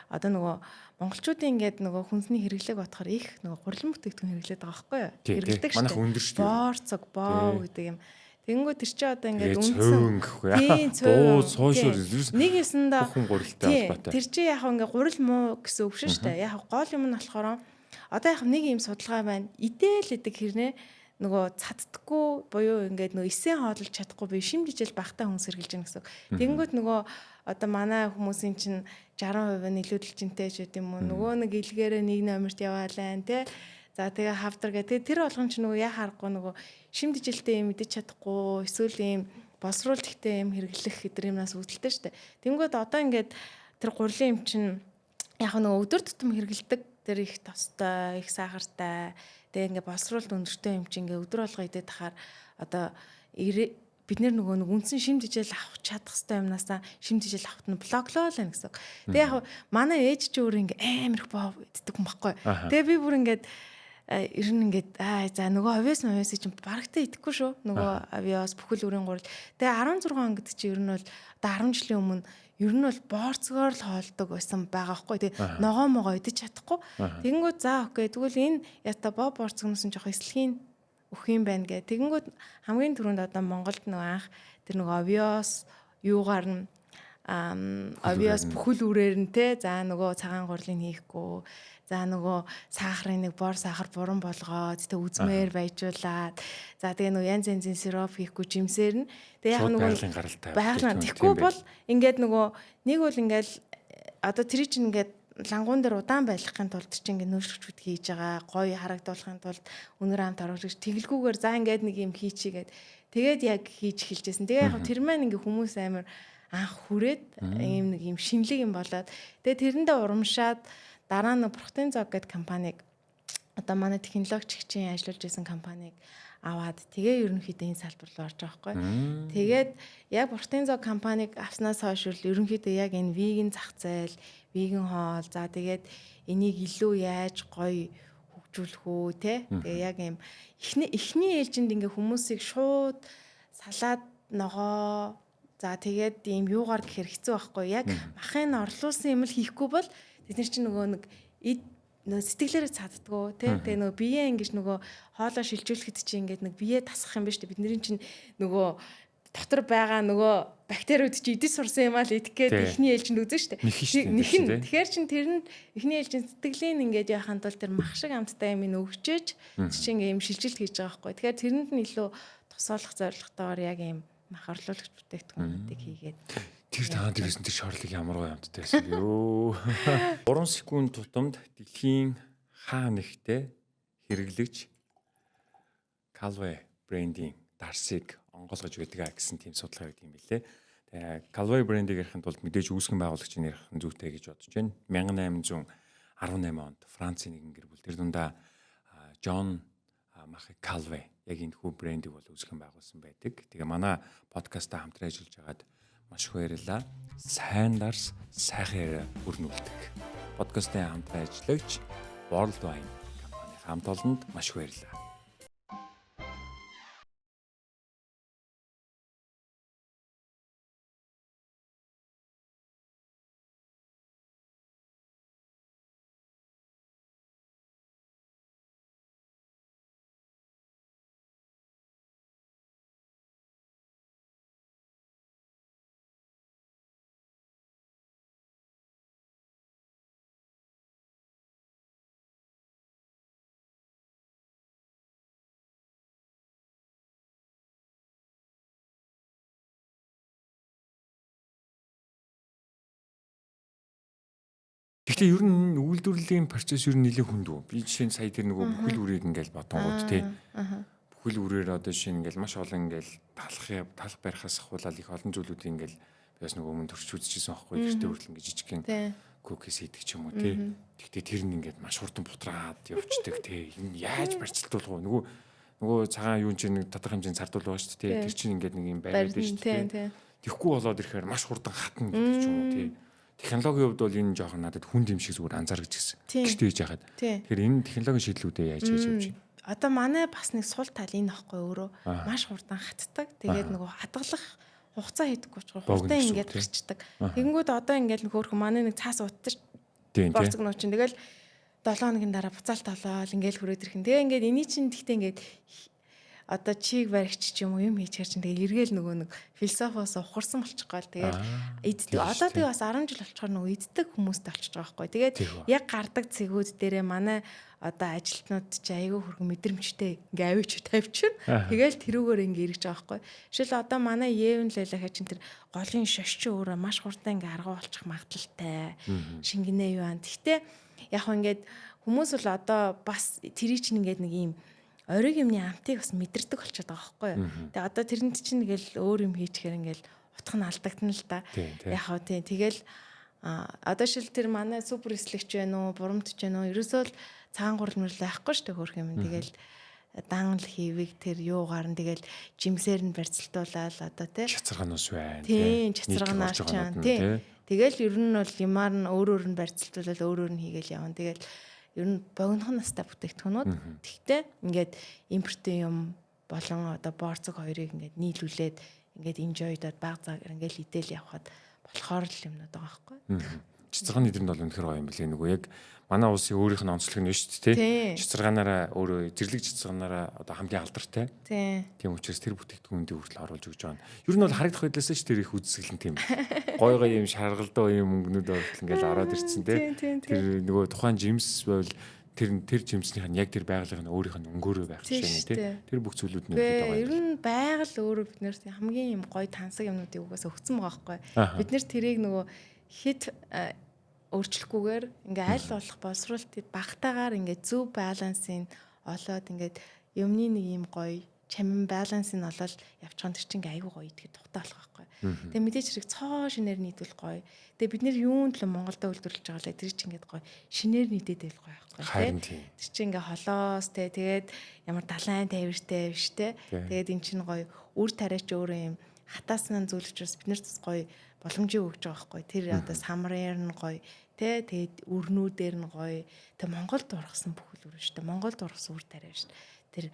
одоо нөгөө монголчуудын ингээд нөгөө хүнсний хэрэглээг бодохоор их нөгөө гурилан бүтээгдэхүүн хэрэглээд байгаа байхгүй юу? Хэрэглэдэг шүү дээ. Манайх өндөр шүү дээ. Боорцог, боо гэдэг юм. Тэнгүү тэр чи одоо ингээд үндсэн буу сошиал нэг юмсандаа хүн гурилтай холбоотой. Тэр чи яг ингээд гурил муу гэсэн үг шүү дээ. Яг гол юм нь болохоор одоо яг нэг юм судалгаа байна. Идэл идэг хэрнээ нөгөө цаддаггүй буюу ингээд нөгөө эсээ хооллож чадахгүй би шимжижэл багтаа хүн сэргэлж гэнэ гэсэн. Тэнгүүт нөгөө одоо манай хүмүүсийн чинь 60% нь илүүдэлжинтэй ч гэдэм юм уу. Нөгөө нэг илгээрээ нэг номерт яваалаа те. За тэгээ хавдар гэдэг. Тэр болгон ч нөгөө яа харахгүй нөгөө шимжижилтэй юм идэж чадахгүй эсвэл ийм боловсруулалттай юм хэрэглэх гэдэг юмнаас үүдэлтэй штэ. Тэнгүүт одоо ингээд тэр гурилын юм чинь яг нөгөө өдөр тутам хэрэгэлдэг тэр их тостой, их сахартай, тэгээ ингээ боловсруулалт өндөртэй юм чи ингээ өдөр болго идэх тахаар одоо бид нөгөө нэг үндсэн шимжижэл авах чадах хэвээр юмнасаа шимжижэл авах нь блоглоо л гэсэн. Тэгээ яг манай ээж ч өөр ингээ амар их боо иддэг юм баггүй. Тэгээ би бүр ингээ ер нь ингээд за нөгөө авиас чинь барагтаа идэхгүй шүү. Нөгөө авиас бүхэл өрийн гурил. Тэгээ 16 он гэдэг чи ер нь бол одоо 10 жилийн өмнө ер нь бол боорцгоор л хоолдог байсан байгаа хгүй. Тэгээ ногоо могоо идэж чадахгүй. Тэгэнгүүт за окей. Тэгвэл энэ ята боорцгоноос нь жоох эслэхийн өгөх юм байна гэ. Тэгэнгүүт хамгийн түрүүнд одоо Монголд нөгөө анх тэр нөгөө авиас юугаар нь авиас бүхэл үрээр нь те за нөгөө цагаан гурлыг хийхгүй. За нөгөө сахарын нэг бор сахар буран болгоод тэ үзмээр баяжуулаад за тэгээ нөгөө янз янзын сироп хийхгүй жимсээр нь тэгээ яг нөгөө байгалийн тэгхгүй бол ингээд нөгөө нэг бол ингээд одоо тэр чинь ингээд лангуун дээр удаан байлгахын тулд чинь ингээд нөөцлөж хийж байгаа гоё харагдуулахын тулд өнөр амт оруулж тэглгүүгээр за ингээд нэг юм хийчихгээд тэгээд яг хийж эхэлжсэн. Тэгээ яг тэр маань ингээд хүмүүс амар анх хүрээд ийм нэг юм шинэлэг юм болоод тэгээ тэрэндээ урамшаад дараа нь Protein Zog гэдэг компаниг одоо манай технологич хичээн ажиллаж байсан компаниг аваад тэгээ ерөнхийдөө энэ салбар руу орж байгаа байхгүй. Тэгээд яг Protein Zog компаниг авснаас хойш ерөнхийдөө яг энэ vegan зах зээл, vegan хоол за тэгээд энийг илүү яаж гоё хөгжүүлэх үү те. Тэгээ яг юм эхний ээлжинд ингээ хүмүүсийг шууд салаад ногоо за тэгээд ийм юугаар гэхэр хэцүү байхгүй. Яг махын орлуулсан юм л хийхгүй бол тэд нар чинь нөгөө нэг сэтгэлээрээ цаддггүй тий. Тэгээ нөгөө биеэ ингэж нөгөө хоолоо шилжүүлэхэд чинь ингээд нэг биеэ тасах юм ба шүү дээ. Бидний чинь нөгөө дотор байгаа нөгөө бактериуд чи идэж сурсан юм аа л идэх гээд эхний ээлжинд үзэн шүү дээ. Нэхэн. Тэгэхээр чин тэр нь эхний ээлжинд сэтгэлийн ингээд яхахын тулд тэр мах шиг амттай юм өгчөөж чи ингээд юм шилжилт хийж байгаа байхгүй. Тэгэхээр тэрэнд нь илүү тусаалах зорилготойгоор яг юм мах орлуулагч бүтээгдэхүүнүүдийг хийгээд тэр таанд ирсэн тэр шорлог ямар гоё амттай байсан бэ ёо. 3 секунд тутамд дэлхийн хаа нэгтээ хэрэглэж Calvay брендийн дарсыг онгойлгож байдаг гэсэн тийм судалгаа гэдэг юм билээ. Тэгээ Calvay брендийг ярихын тулд мэдээж үүсгэн байгуулагчийн ярих нь зүйтэй гэж бодож байна. 1818 онд Францын нэгэн гэр бүл тэр дундаа John Marie Calvay яг энэ хүү брендийг бол үүсгэн байгуулсан байдаг. Тэгээ манай подкастаа хамтран ажиллаж байгаад маш их баярлалаа. Сайн дарс сайхан яриа өрнүүлдэг. Подкастын хамтран ажиллагч Worldwine компани хамт олонд маш их баярлалаа. Гэхдээ ер нь үйлдвэрлэлийн процесс ер нь нэлээд хүнд үү? Би жишээ нь сая тэр нөгөө бүхэл үрийг ингээл бодонгууд тий. Бүхэл үрээр одоо жишээ нь ингээл маш олон ингээл талах барихаас ахуулаад их олон зүйлүүд ингээл би бас нөгөө өмнө төрч үзчихсэн байхгүй гэртээ хүртэл ингээд жижигхэн кукис хийдэг ч юм уу тий. Гэхдээ тэр нь ингээд маш хурдан бутраад явцдаг тий. Энэ яаж барьцлуулах вэ? Нөгөө цагаан юун чинь нэг тодорхой хэмжээнд сардуул байгаа шүү дээ. Тэр чинь ингээд нэг юм байгаад байна шүү дээ. Тэхгүй болоод ирэхээр маш хурдан хатна гэдэг ч юм уу тий. Технологийн хувьд бол энэ жоохон надад хүн юм шиг зүгээр анзаарч гисэн. Гэртээ хийж яхад. Тэгэхээр энэ технологийн шийдлүүдээ яаж хийж явж байна? Одоо манай бас нэг сул тал энэ аахгүй өөрөө маш хурдан хатдаг. Тэгээд нөгөө хадгалах хугацаа хийдэггүй ч хурдан ингээд гарчдаг. Тэгэнгүүт одоо ингээд нөхөрхөн манай нэг цаас утдаг. Борцог нуу чинь тэгэл 7 хоногийн дараа буцаалт олоод ингээд хүрээд ирхэн. Тэгээ ингээд эний чинь тэгтээ ингээд одоо чиг баригч ч юм уу юм хийчихэр чинь тэгээ эргээл нөгөө нэг философоос ухарсан болчих гол тэгээд эддэг одоо тэгээ бас 10 жил болчихоор нөгөө эддэг хүмүүстэй болчихж байгаа байхгүй. Тэгээд яг гардаг цэгүүд дээрээ манай одоо ажилтнууд ч айгүй хөргөн мэдрэмжтэй ингээ авич тавьчихна. Тэгээл тэрүүгээр ингээ эргэж байгаа байхгүй. Жишээл одоо манай Евэн Лалахаа чинь тэр голын шош чи өөрөө маш хурдан ингээ арга болчих магадaltaй. Шингэнэ юу ан. Гэхдээ яг ингээд хүмүүс бол одоо бас тэрий чинь ингээд нэг юм ориг юмны амтыг бас мэдэрдэг болчиход байгаа байхгүй юу. Тэгээ одоо тэрэнд чинь нэгэл өөр юм хийчихээр ингээл утх нь алдагдана л да. Яг хөө тий. Тэгэл одоо шил тэр манай супер эслэгч байна уу, бурамтч байна уу? Ерөөсөө л цагаан гурал мөрлөө ахгүй шүү дээ хөрх юм. Тэгэл дан л хийвэг тэр юугаар нь тэгэл жимсээр нь барьцалтуулаад одоо тий. Чацаргаанаас байна. Тий, чацаргаанаас чам тий. Тэгэл ер нь бол юмар нь өөрөөр нь барьцалтуулаад өөрөөр нь хийгээл явна. Тэгэл ер нь богинохын настай бүтээгдэхүүнүүд. Тэгтээ ингээд импортын юм болон одоо борцог хоёрыг ингээд нийлүүлээд ингээд enjoy-дод баг цагаар ингээд идэл явхад болохоор л юмнууд байгаа байхгүй. Цэцэргааны эдрэнд бол үнэхээр гоё юм билээ. Нөгөө яг манай улсын өөрийнх нь онцлог нь шүү дээ. Цэцэргаанаараа өөрөө зэрлэг цэцэргаанаараа одоо хамгийн алдартай. Тийм учраас тэр бүтээгдэхүүндээ хүртэл оруулж өгч байгаа. Ер нь бол харагдах байдлаас ч тэр их үзэсгэлэн тийм. Гой гой юм шаргалдаа юм өнгөнүүд хүртэл ингээд ороод ирцэн тий. Тэр нөгөө тухайн жимс байвал тэр жимснийх нь яг тэр байгалийн өөрийнх нь өнгөөрөө байх жишээ нь тий. Тэр бүх зүйлүүд нь үүдээд байгаа. Ер нь байгаль өөрөө биднэр хамгийн юм гоё тансаг юмнуудыг угаасаа өгсөн байгаа байхгүй. Бид нэр тэрийг нөгөө хит өөрчлөхгүйгээр ингээ аль болох боловсруулалт багтаагаар ингээ зөв балансыг олоод ингээ юмны нэг юм гоё чамин балансыг олоод явчихсан тэр чинь ингээ айгүй гоё идэхэд тухтай болох байхгүй. Тэгээ мэдээж хэрэг цоо шинээр нийтүүл гоё. Тэгээ бид нэр юун төлөө Монголда үйлдвэрлэж байгаа лээ тэр чинь ингээ гоё шинээр нийтэд байл гоё байхгүй тий. Тэр чинь ингээ холоос тий тэгээд ямар далайн тайвартай биш тий. Тэгээд эн чинь гоё үр тариач өөрөө юм хатаасан зүйлчээс бид нарт гоё боломжийг өгч байгаа байхгүй. Тэр одоо самраар нь гоё тий тэгээд өрнүүдээр нь гоё. Тэг Монголд ургасан бүхэл үр шүү дээ. Монголд ургасан үр тариа шүү дээ. Тэр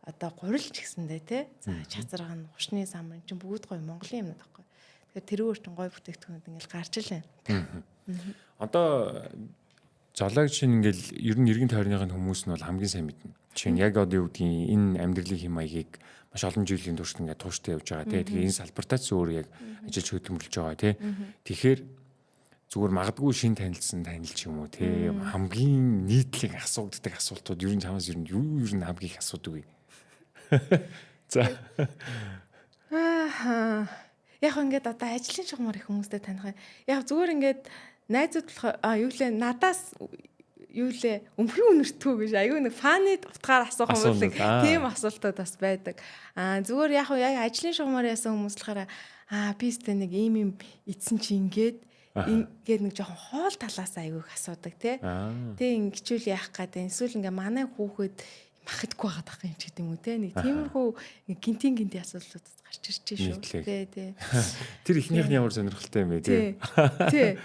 одоо гурилч гэсэндээ тий. За чацарга нь хушны самар чинь бүгд гоё Монголын юмнууд байхгүй. Тэгэхээр тэрүүгээр чинь гоё бүтээгдэхүүнүүд ингээл гарч илээ. Одоо зоологч чинь ингээл ер нь иргэн тойрныхын хүмүүс нь бол хамгийн сайн мэднэ. Жишээ нь яг одоо юу гэдгийг энэ амьдралын хэм маягийг маш олон жилийн турш ингээд тууштай явж байгаа тий. Тэгээ энэ салбартаач өөр яг ажиллаж хөдөлмөрлөж байгаа тий. Тэгэхээр зүгээр магадгүй шин танилцсан танил ч юм уу тий. Хамгийн нийтлэг асуудаг асуултууд ер нь чамаас ер нь хамгийн их асуудаг вэ? За. Яг ингээд одоо ажлын шугамар их хүмүүстэй таних. Яг зүгээр ингээд найзууд юу лээ надаас юу лээ өмхрийн үнэртгүү гэж аюу нэг фаны утгаар асуух юм бол тийм асуултууд бас байдаг. Зүгээр яг ажлын шугамар яасан хүмүүс болохоор би сте нэг ийм эцэн чи ингээд нэг жоохон хоол талаас аюу их асуудаг тий. Тэг ингэчүүл яах гэдэг. Эсвэл ингээ манай хүүхэд махадгүй байгаа дах юм ч гэдэг юм уу те нэг тиймэрхүү гинтийн асуудлууд гарч ирж шүү тий. Тэр ихнийх нь ямар сонирхолтой юм бэ тий.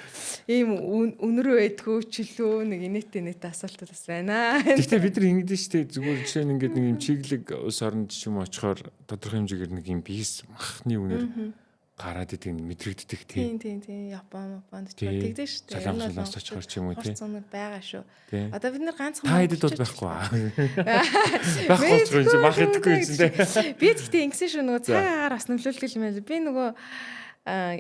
Ийм өнөр байдгүй ч лөө нэг инээтэй асуултууд бас байна. Гэхдээ бид нар ингэдэж штэ зүгээр жишээ нь ингээд нэг юм чиглэг ус оронд ч юм очихоор тодорхой хэмжээгээр нэг юм бис махны үнээр гараад идэг мэдрэгддэг тий. Тийм. Японд ч тэгдэж шүү дээ. Солонгослоос очихоор ч юм уу тий. Цоног байгаа шүү. Одоо бид нар ганцхан таайдад бол байхгүй. Байхгүй ч юм мах идэхгүй юм тий. Би тэгтээ ингэсэн шүү нөгөө цагаагаар бас нөлөөлдөг юм байна. Би нөгөө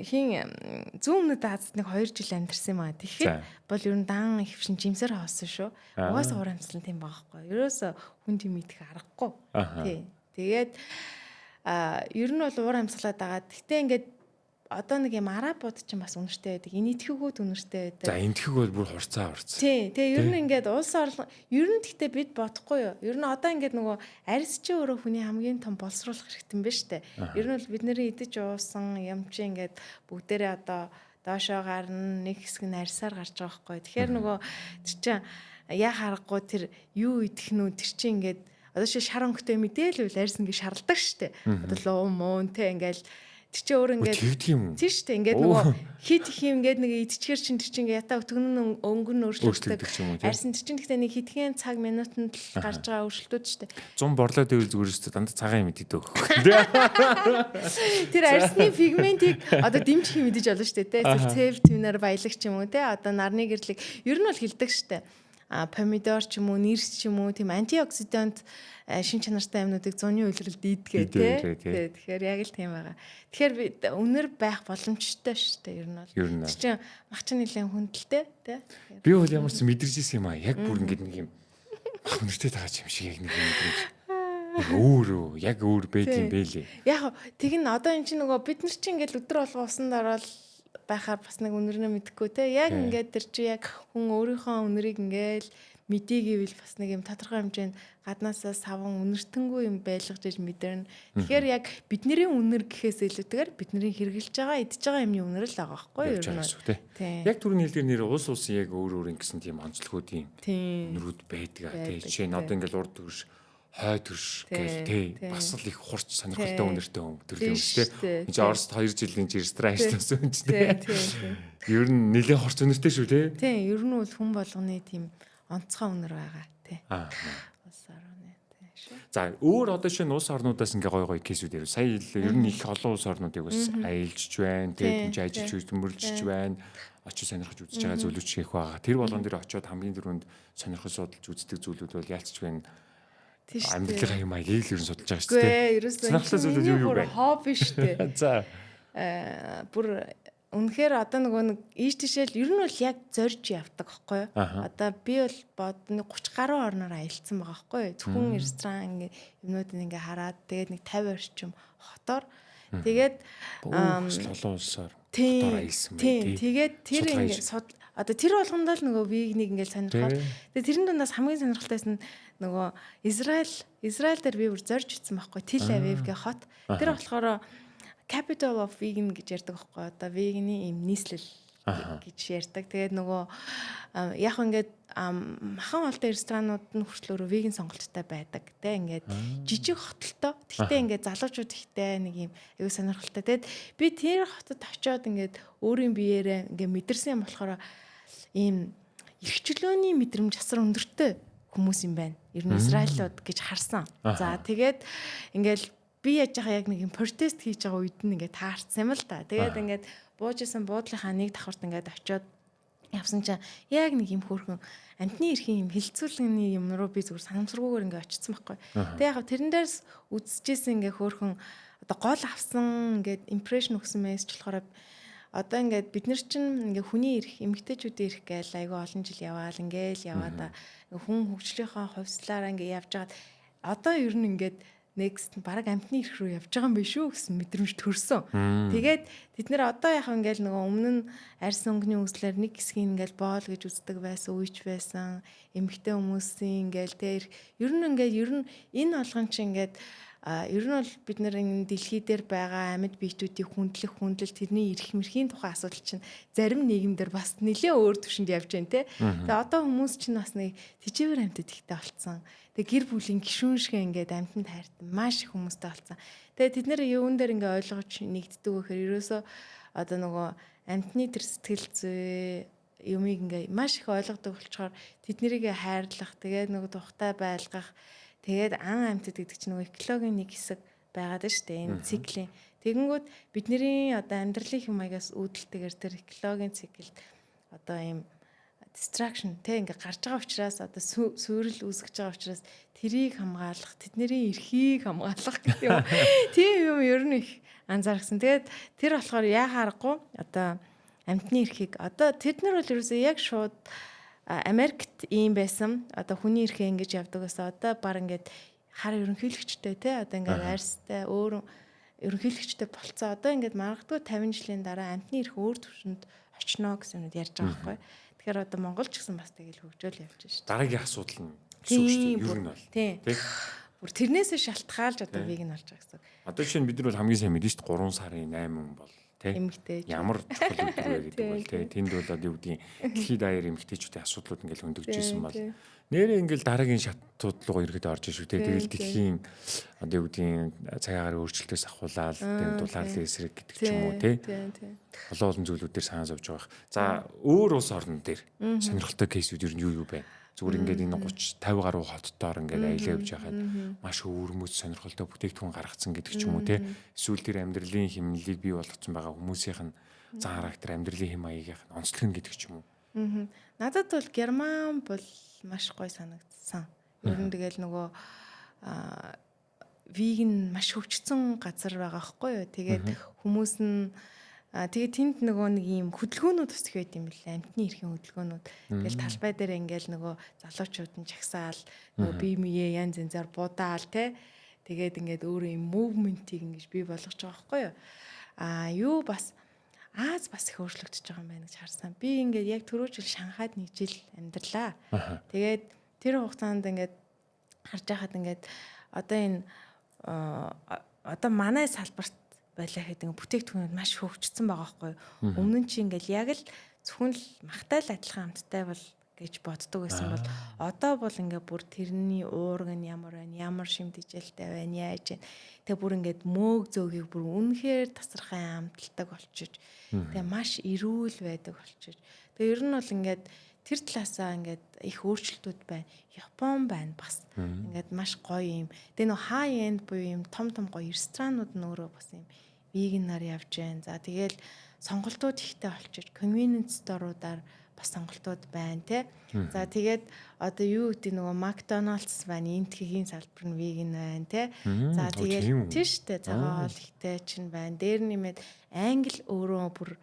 хин зүүн өмнөд Азад нэг 2 жил амьдэрсэн юм аа. Тэгэхэд бол ер нь дан хөвшин жимсээр хоосон шүү. Угаасаа уур амьсгал тийм байгаа байхгүй. Ерөөсө хүнд юм идэх аргагүй. Тий. Тэгээд ер нь бол уур амьсгалаад байгаа. Гэхдээ ингээд одоо нэг юм арабууд ч бас үнэртэй байдаг. Энэтхэгүүд үнэртэй байдаг. За энэтхэг бол бүр хурцаа. Тий. Тэгээ ер нь ингээд улс орлон ер нь гэхдээ бид бодохгүй юу. Ер нь одоо ингээд нөгөө арьс чи өөрөө хүний хамгийн том боловсруулах хэрэгтэй юм байна штэ. Ер нь бол бидний идэж уусан юм чи ингээд бүгдээрээ одоо доошоо гарна, нэг хэсэг нь арьсаар гарч байгаа байхгүй. Тэгэхээр нөгөө тэр чинь яа харахгүй тэр юу идэх нү тэр чинь ингээд одоо чи шар өнгөтэй мэдээлвэл арьс ингээд шарладаг штэ. Одоо луу муун те ингээд тэр чи өөр ингээд тэгдэг юм. Тийм штэ ингээд нөгөө хит их юм ингээд нэг идчихэр чин тэр чи ингээд ятаа өтгөн өнгөн өөрчлөгдөж арьсан тэр чин гэхдээ нэг хитгэн цаг минутанд л гарч байгаа өөрчлөлтүүд штэ. 100 борлоо дэвэл зүгээр штэ дандаа цагаан юм идэх өгөх. Тэр арьсны пигментийг одоо дэмжих юм мэдэж олно штэ те. Цэв твинаар баялаг ч юм уу те. Одоо нарны гэрлийг ер нь бол хилдэг штэ. Помидор ч юм уу, нэрс ч юм уу тийм антиоксидант шин чанартай юмнуудыг зуны үйлрэлд идгээ тий. Тэгэхээр яг л тийм байгаа. Тэгэхээр би үнэр байх боломжтой шүү дээ ер нь бол. Тэр чинь мах чинь нэлээд хүндэлтэй тий. Би бол ямар ч мэдэрч ирсэн юм аа. Яг бүр ингэ нэг юм мах үнэртэй таач юм шиг яг нэг юм мэдэрч. Яг өөр байд юм бэлээ. Яг тэг н одоо эн чинь нөгөө бид нар чинь ингээл өдөр болго усанд ороод байхаар бас нэг үнэрнээ мэдэхгүй те яг ингээд тэр чи яг хүн өөрийнхөө үнэрийг ингээл мэдээ гэвэл бас нэг юм тодорхой хэмжээнд гаднаасаа саван үнэртэнгүй юм байлгаж иж мэдэрнэ. Тэгэхээр яг бидний үнэр гэхээс илүүтэйгээр бидний хэрэгжилж байгаа идж байгаа юмны үнэр л байгаа байхгүй юу ер нь. Яг түрүүний хэлдгээр нэр улс улсын яг өөр ингэсэн тийм онцлогуудын нүрүүд байдаг те. Жишээ нь одоо ингээл урд төрш хой төрш гэл те бас л их хурц сонирхолтой үнэртэй төрлийн юм те. Энд чинь Оросд 2 жилийн жирстраш төсөн юм те. Ер нь нэлээд хурц үнэртэй шүү те. Тийм ер нь бол хүн болгоны тийм онцгой үнэр байгаа тий. Улс орны тий шүү. За өөр одоо шинэ улс орнуудаас ингээ гой кейсүүд ярив. Сая ер нь их олон улс орнуудыг бас аялжж байна, тий, ажиллаж хөдөлмөрлөж байна. Очиж сонирхож үзэж байгаа зүйлүүд их байгаа. Тэр болгон дээр очиод хамгийн түрүүнд сонирхож судалж үздэг зүйлүүд бол яалцч байна. Амьдралын юм аяг л ер нь судалж байгаа шүү дээ. Ерөөсөө сонирхолтой зүйлүүд юу вэ? Хобби шүү дээ. За бүр үнэхээр одоо нөгөө нэг ийш тишэл ер нь бол яг зорж явдаг байхгүй юу? Одоо би бол бодны 30 гаруй орноор аялцсан байгаа байхгүй юу? Зөвхөн ресторан ингээ юмнуудыг ингээ хараад тэгээд нэг 50 орчим хотоор тэгээд олон улсаар хотоор аялсан байх. Тэгээд тэр ингээ одоо тэр болгондоо л нөгөө вигнийг ингээ сонирхоод тэгээд тэрэн дундаас хамгийн сонирхолтойс нь нөгөө Израиль дээр би бүр зорж ицсэн байхгүй Тел Авив гэх хот. Тэр болохоор Capital of Vegan гэж ярьдаг байхгүй одоо веганы юм нийслэл гэж ярьдаг. Тэгээд нөгөө яг ингээд махан олтой ресторанууд нь хүртэл өөрөө веган сонголттой байдаг. Тэ ингээд жижиг хотолтой. Тэгтээ ингээд залуучууд ихтэй нэг юм аюу сонирхолтой. Тэгээд би тэр хотод очиод ингээд өөрийн биеэрээ ингээд мэдэрсэн юм болохоор ийм эрхчлөөний мэдрэмж асар өндөртэй хүмүүс юм байна. Ер нь Израилууд гэж харсан. За тэгээд ингээд би яаж яхаа яг нэг юм протест хийж байгаа үед нь ингээд таарсан юм л да. Тэгээд ингээд буужсэн буудлынхаа нэг давхарт ингээд очиод явсан чинь яг нэг юм хөөрхөн амтны эрхийн юм хилцүүлгэний юм руу би зүгээр санамсаргүйгээр ингээд очсон байхгүй. Тэгээд яг тэрэн дээрс үзчихсэн ингээд хөөрхөн одоо гол авсан ингээд импрешн өгсөн мессеж болохоор одоо ингээд бид нар чинь ингээд хүний эрх эмэгтэйчүүдийн эрх гээл айгүй олон жил яваал ингээл яваада хүн хөгжлийнхаа хувьслаараа ингээд явж байгаад одоо ер нь ингээд next бараг амтны эрх рүү явж байгаа юм биш үү гэсэн мэдрэмж төрсөн. Тэгээд бид нэр одоо яг ингээл нөгөө өмнө нь арьс өнгөний үслэр нэг хэсгийг ингээл боол гэж үздэг байсан, үеч байсан, эмэгтэй хүмүүсийн ингээл тэр ер нь энэ болгон чи ингээд ер нь бол бид нар энэ дэлхий дээр байгаа амьд биетүүдийн хүндлэл тэрний эрх мэрхийн тухай асуудал чинь зарим нийгэмдэр бас нэлээд өөр төвшөнд явж байна те. Тэгээ одоо хүмүүс чинь бас нэг тэжээвэр амьтад ихтэй болцсон. Тэгээ гэр бүлийн гишүүн шиг ингээд амьтанд хайртай маш их хүмүүстэй болцсон. Тэгээ тэд нэр юун дээр ингээд ойлгож нэгддэг гэхээр ерөөсөө одоо нөгөө амьтны тэр сэтгэл зүй юмыг ингээд маш их ойлгодог болчоор тэднийг хайрлах тэгээд нөгөө тухтай байлгах тэгээд ан амьтад гэдэг чинь нөгөө экологийн нэг хэсэг байгаад байна шүү дээ энэ циклийн. Тэгэнгүүт бидний одоо амьдралын хэм маягаас үүдэлтэйгээр тэр экологийн циклд одоо ийм distraction тэ ингээ гарч байгаа учраас одоо суурил үүсгэж байгаа учраас тэрийг хамгаалах, тэдний эрхийг хамгаалах гэх юм. Тийм юм ер нь их анзаарсан. Тэгээд тэр болохоор яа харахгүй одоо амьтны эрхийг одоо тэд нар бол ерөөсөө яг шууд Америкт ийм байсан. Одоо хүний эрхээ ингэж явдаг гэсэн. Одоо баг ингээд хар ерөнхийлөгчтэй те одоо ингээд арьстай өөр ерөнхийлөгчтэй болцоо. Одоо ингээд магадгүй 50 жилийн дараа амтны эрх өөр төвшөнд очно гэсэн юм ярьж байгаа байхгүй. Тэгэхээр одоо Монгол ч гэсэн бас тэгэл хөгжөөл явж байна шүү дээ. Дараагийн асуудал нь гэсэн үг шүү дээ. Юу нь бол. Тийм. Бүр тэрнээсээ шалтгаалж одоо вег нь болж байгаа гэсэн. Одоо жишээ нь бид нар бол хамгийн сайн мэдэн шүү дээ 3 сарын 8 бол тий. Эмэгтэй. Ямар чухал өдөр вэ гэдэг бол тий. Тэнд бол одоо юу гэдгийг дэлхийд даяар эмэгтэйчүүдийн асуудлууд ингээл хөндөгж ирсэн бол нэрээ ингээл дараагийн шатууд руу ирэхэд орж шүү тий. Тэгэл дэлхийн одоо юу гэдгийг цагаагаар өөрчлөлтөөс ахуулаад тийм дулаалын эсрэг гэдэг ч юм уу тий. Олон зүйлүүдээр санаа зовж байгаа. За өөр улс орн дээр сонирхолтой кейсүүд ер нь юу бэ? Зүгээр ингээд энэ 30 50 гаруй хотдоор ингээд аялаа явж байхад маш өвөрмөц сонирхолтой бүтээгдэхүүн гаргацсан гэдэг ч юм уу те. Эсвэл тэр амьдралын хэмнэлийг бий болгоцсон байгаа хүмүүсийнх нь зан характер, амьдралын хэм маягийнх нь онцлог гэдэг ч юм уу. Надад бол Герман бол маш гоё санагдсан. Ер нь тэгэл нөгөө вигн маш хөгжсөн газар байгаа хгүй юу. Тэгээд хүмүүс нь тэгээд тэнд нөгөө нэг юм хөдөлгөөнүүд бас их байт юм билээ. Амтны эрхийн хөдөлгөөнүүд. Тэгэл талбай дээр ингээл нөгөө залуучууд нь жагсаал нөгөө бие биеэ янз янзаар будаал те. Тэгээд ингээд өөрөө юм мувментийг ингэж бий болгож байгаа байхгүй юу. Юу бас Аз бас их өөрчлөгдөж байгаа юм байна гэж харсан. Би ингээд яг түрүү жил Шанхайд нэг жил амьдарлаа. Тэгээд тэр хугацаанд ингээд харж байхад ингээд одоо энэ одоо манай салбарт байлаа гэдэг бүтээгдэхүүнүүд маш хөгжсөн байгаа байхгүй юу. Өмнө нь чи ингээл яг л зөвхөн л махтай л адилхан амттай бол гэж боддог байсан бол одоо бол ингээ бүр тэрний уург нь ямар байна, ямар шимтгийлтэй байна, яаж байна. Тэгээ бүр ингээд мөөг зөөгийг бүр үнэхээр тасархай амталдаг болчих. Тэгээ маш эрүүл байдаг болчих. Тэгээ ер нь бол ингээд тэр талаасаа ингээд их өөрчлөлтүүд байна. Япон байна бас. Ингээд маш гоё юм. Тэгээ нөө хай энд буюу юм том гоё ресторанууд нь өөрөө бас юм вегнаар явж байна. За тэгэл сонголтууд ихтэй болчих. Convenience store-уудаар бас сонголтууд байна тий. За тэгээд одоо юу гэдэг нөгөө McDonald's байна. Энтхийн салбар нь веган байна тий. За тэгээд тийм шүү дээ. Цагаан хоол ихтэй чинь байна. Дээр нэмээд Англи өөрөө бүр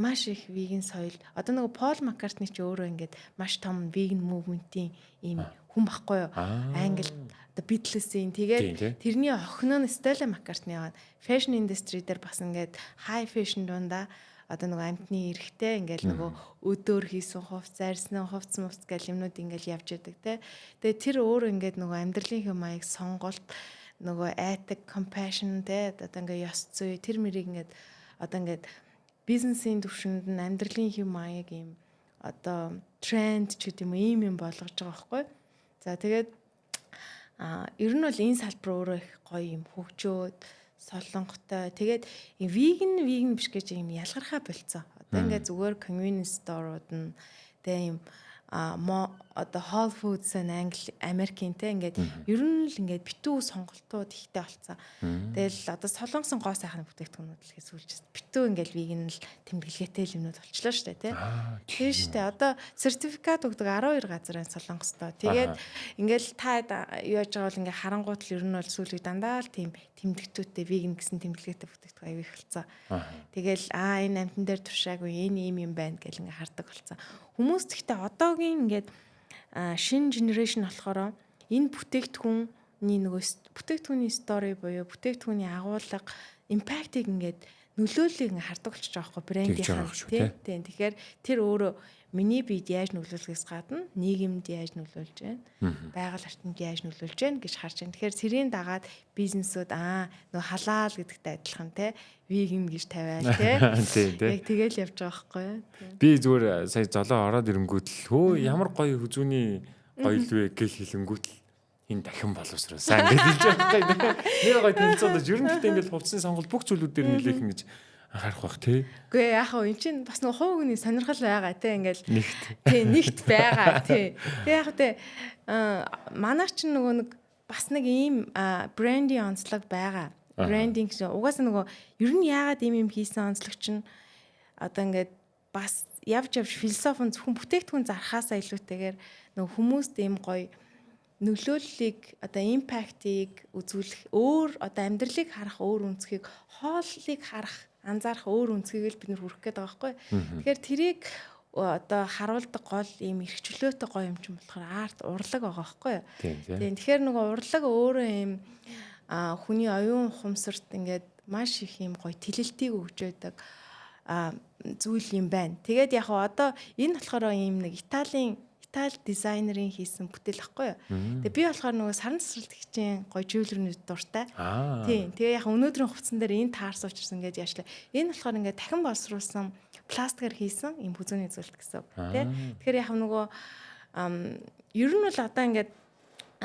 маш их веган соёл. Одоо нөгөө Пол Маккартни ч өөрөө ингээд маш том веган мувментийн ийм хүн баггүй юу? Англи одоо Beatles-ийн тэгээд тэрний охин нь Стелла Маккартни яваад fashion industry дээр бас ингээд high fashion дундаа одоо нөгөө амтны эрэхтэй ингээл нөгөө өдөр хийсэн хувц, арьсны хувц мувц гэл юмнууд ингээл явж яадаг те. Тэгээ тэр өөр ингээд нөгөө амьдралын хэм маяг сонголт нөгөө ethic, compassion те одоо ингээд ёс зүй тэр мэрийг ингээд одоо ингээд бизнесийн төвшөнд нь амьдралын хэм маяг юм одоо тренд ч гэдэм юм болгож байгаа байхгүй. За тэгээд ер нь бол энэ салбар өөрөө их гоё юм хөгжөөд солонготой. Тэгээд веган биш гэж юм ялгархаа болцсон. Одоо ингээд зүгээр convenience store-ууд нь тэгээ юм одоо Whole Foods Англи Америктэй ингээд ер нь л ингээд битүү сонголтууд ихтэй болцсон. Тэгэл одоо солонгосын гоо сайхан бүтээгдэхүүнүүд л хэсүүлж битүү ингээд веган л тэмдэглэгээтэй юмнууд болчлоо шүү дээ тий. Тийм шүү дээ. Одоо сертификат өгдөг 12 газар солонгостой. Тэгээд ингээд та юу яаж байгаа бол ингээд харангуут л ер нь бол сүүлийн дандаа л тийм тэмдэгтүүдтэй веган гэсэн тэмдэглэгээтэй бүтээгдэхүүн аяг их болцсон. Тэгэл энэ амтан дээр туршаагүй энэ юм байна гэл ингээд хардаг болцсон. Хүмүүс гэхдээ одоогийн ингээд шинэ генерашн болохоор энэ бүтээгдэхүүний нөгөө бүтээгдэхүүний стори буюу бүтээгдэхүүний агуулга импактыг ингээд нөлөөллийг ингээд хардаг болчих жоохоо брендийн тийм. Тэгэхээр тэр өөрөө миний биед яаж нөлөөлөхөөс гадна нийгэмд яаж нөлөөлж байна, байгаль орчинд яаж нөлөөлж байна гэж харж байна. Тэгэхээр цэрийн дагаад бизнесүүд нөгөө халаал гэдэгтэй адилхан те веган гэж тавиал те. Яг тэгэл явж байгаа байхгүй юу. Би зүгээр сая золоо ороод ирэнгүүт л хөө ямар гоё хүзүүний гоё л вэ гэж хэлэнгүүт л энэ дахин боловсроо сайн гэж хэлж байгаа байхгүй. Нэр гоё тэнцээд ер нь гэдэг ингээд хувцсны сонголт бүх зүйлүүд дээр нэлээхэн гэж анхаарах бах тий. Үгүй яах вэ? Энд чинь бас нэг хувь хүний сонирхол байгаа тий. Ингээл нэгт байгаа тий. Тэг яах вэ? Манай чинь нөгөө нэг бас нэг ийм брендийн онцлог байгаа. Брендинг чинь угаасаа нөгөө ер нь яагаад ийм хийсэн онцлог чинь одоо ингээд бас явж философи зөвхөн бүтээгдэхүүн зархаасаа илүүтэйгээр нөгөө хүмүүст ийм гоё нөлөөллийг одоо импактыг үзүүлэх өөр одоо амьдралыг харах өөр үнцгийг хооллыг харах анзаарах өөр үнцгийг л бид нэр хүрэх гээд байгаа байхгүй. Тэгэхээр тэрийг одоо харуулдаг гол ийм эрх чөлөөтэй гоё юм чинь болохоор арт урлаг байгаа байхгүй. Тийм. Тэгэхээр нөгөө урлаг өөрөө ийм хүний оюун ухамсарт ингээд маш их юм гоё тэлэлтийг өгч байдаг зүйл юм байна. Тэгээд яг одоо энэ болохоор юм нэг Итали дизайнерын хийсэн бүтээл ахгүй юу. Тэгээ би болохоор нөгөө саран цэцэрлэгчийн гоё жуулрын дуртай. Тийм. Тэгээ яг өнөөдрийн хувцсан дээр энэ таарс уучирсан гэж яашлаа. Энэ болохоор ингээд дахин боловсруулсан пластикаар хийсэн юм хүзүүний зүйлт гэсэн. Тэ. Тэгэхээр яг нөгөө ер нь бол одоо ингээд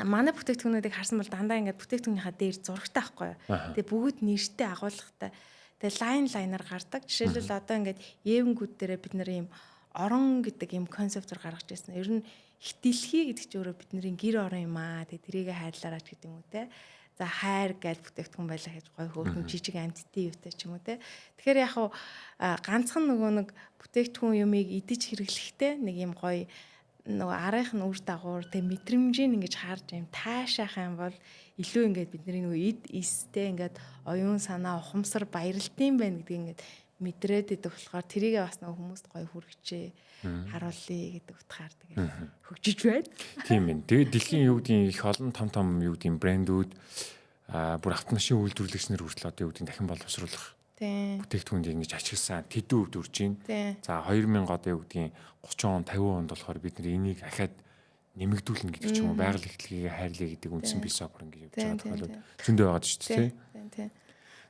манай бүтээгдэхүүнүүдийг харсан бол дандаа ингээд бүтээгдэхүүнийхаа дээр зурагтай байхгүй юу. Тэгээ бүгд нэртэй агуулгатай. Тэгээ лайнаар гардаг. Жишээлбэл одоо ингээд Евэнгүүд дээрээ бид нэр ийм орон гэдэг юм концептор гаргаж ирсэн. Ер нь их дэлхий гэдэг чинь өөрөө бидний гэр орон юм аа. Тэгээ тэрийг хайрлаараач гэдэг юм уу те. За хайр гэж бүтээгдэхүүн байлаа гэж гой хөөрхөн жижиг амьтдын юутай ч юм уу те. Тэгэхээр яг хуу ганцхан нөгөө нэг бүтээгдэхүүн юмыг идэж хэрэглэхдээ нэг юм гой нөгөө арайх нь үр дагавар тэг мэдрэмжийг ингэж харж юм таашаах юм бол илүү ингээд бидний нөгөө эд эстэй ингээд оюун санаа ухамсар баярлтын байна гэдгийг ингээд мэдрээд идэх болохоор тэрийг бас нөгөө хүмүүст гоё хүргэчээ харуулъя гэдэг утгаар тэгээд хөгжиж байна. Тийм ээ. Тэгээд дэлхийн юу гэдгийг их олон том юу гэдгийг брэндүүд бүр автомашин үйлдвэрлэгч нар хүртэл одоо юу гэдгийг дахин боловсруулах бүтээгдэхүүнд ингэж ашигласан тэдүү өвд үрж байна. За 2000 одоо юу гэдгийг 30 он 50 онд болохоор бид нар энийг ахаад нэмэгдүүлнэ гэдэг ч юм уу байгаль эхлэгийг хайрлаа гэдэг үндсэн философи ингэж явж байгаа тохиолдол зөндөө байгаа шүү дээ. Тийм.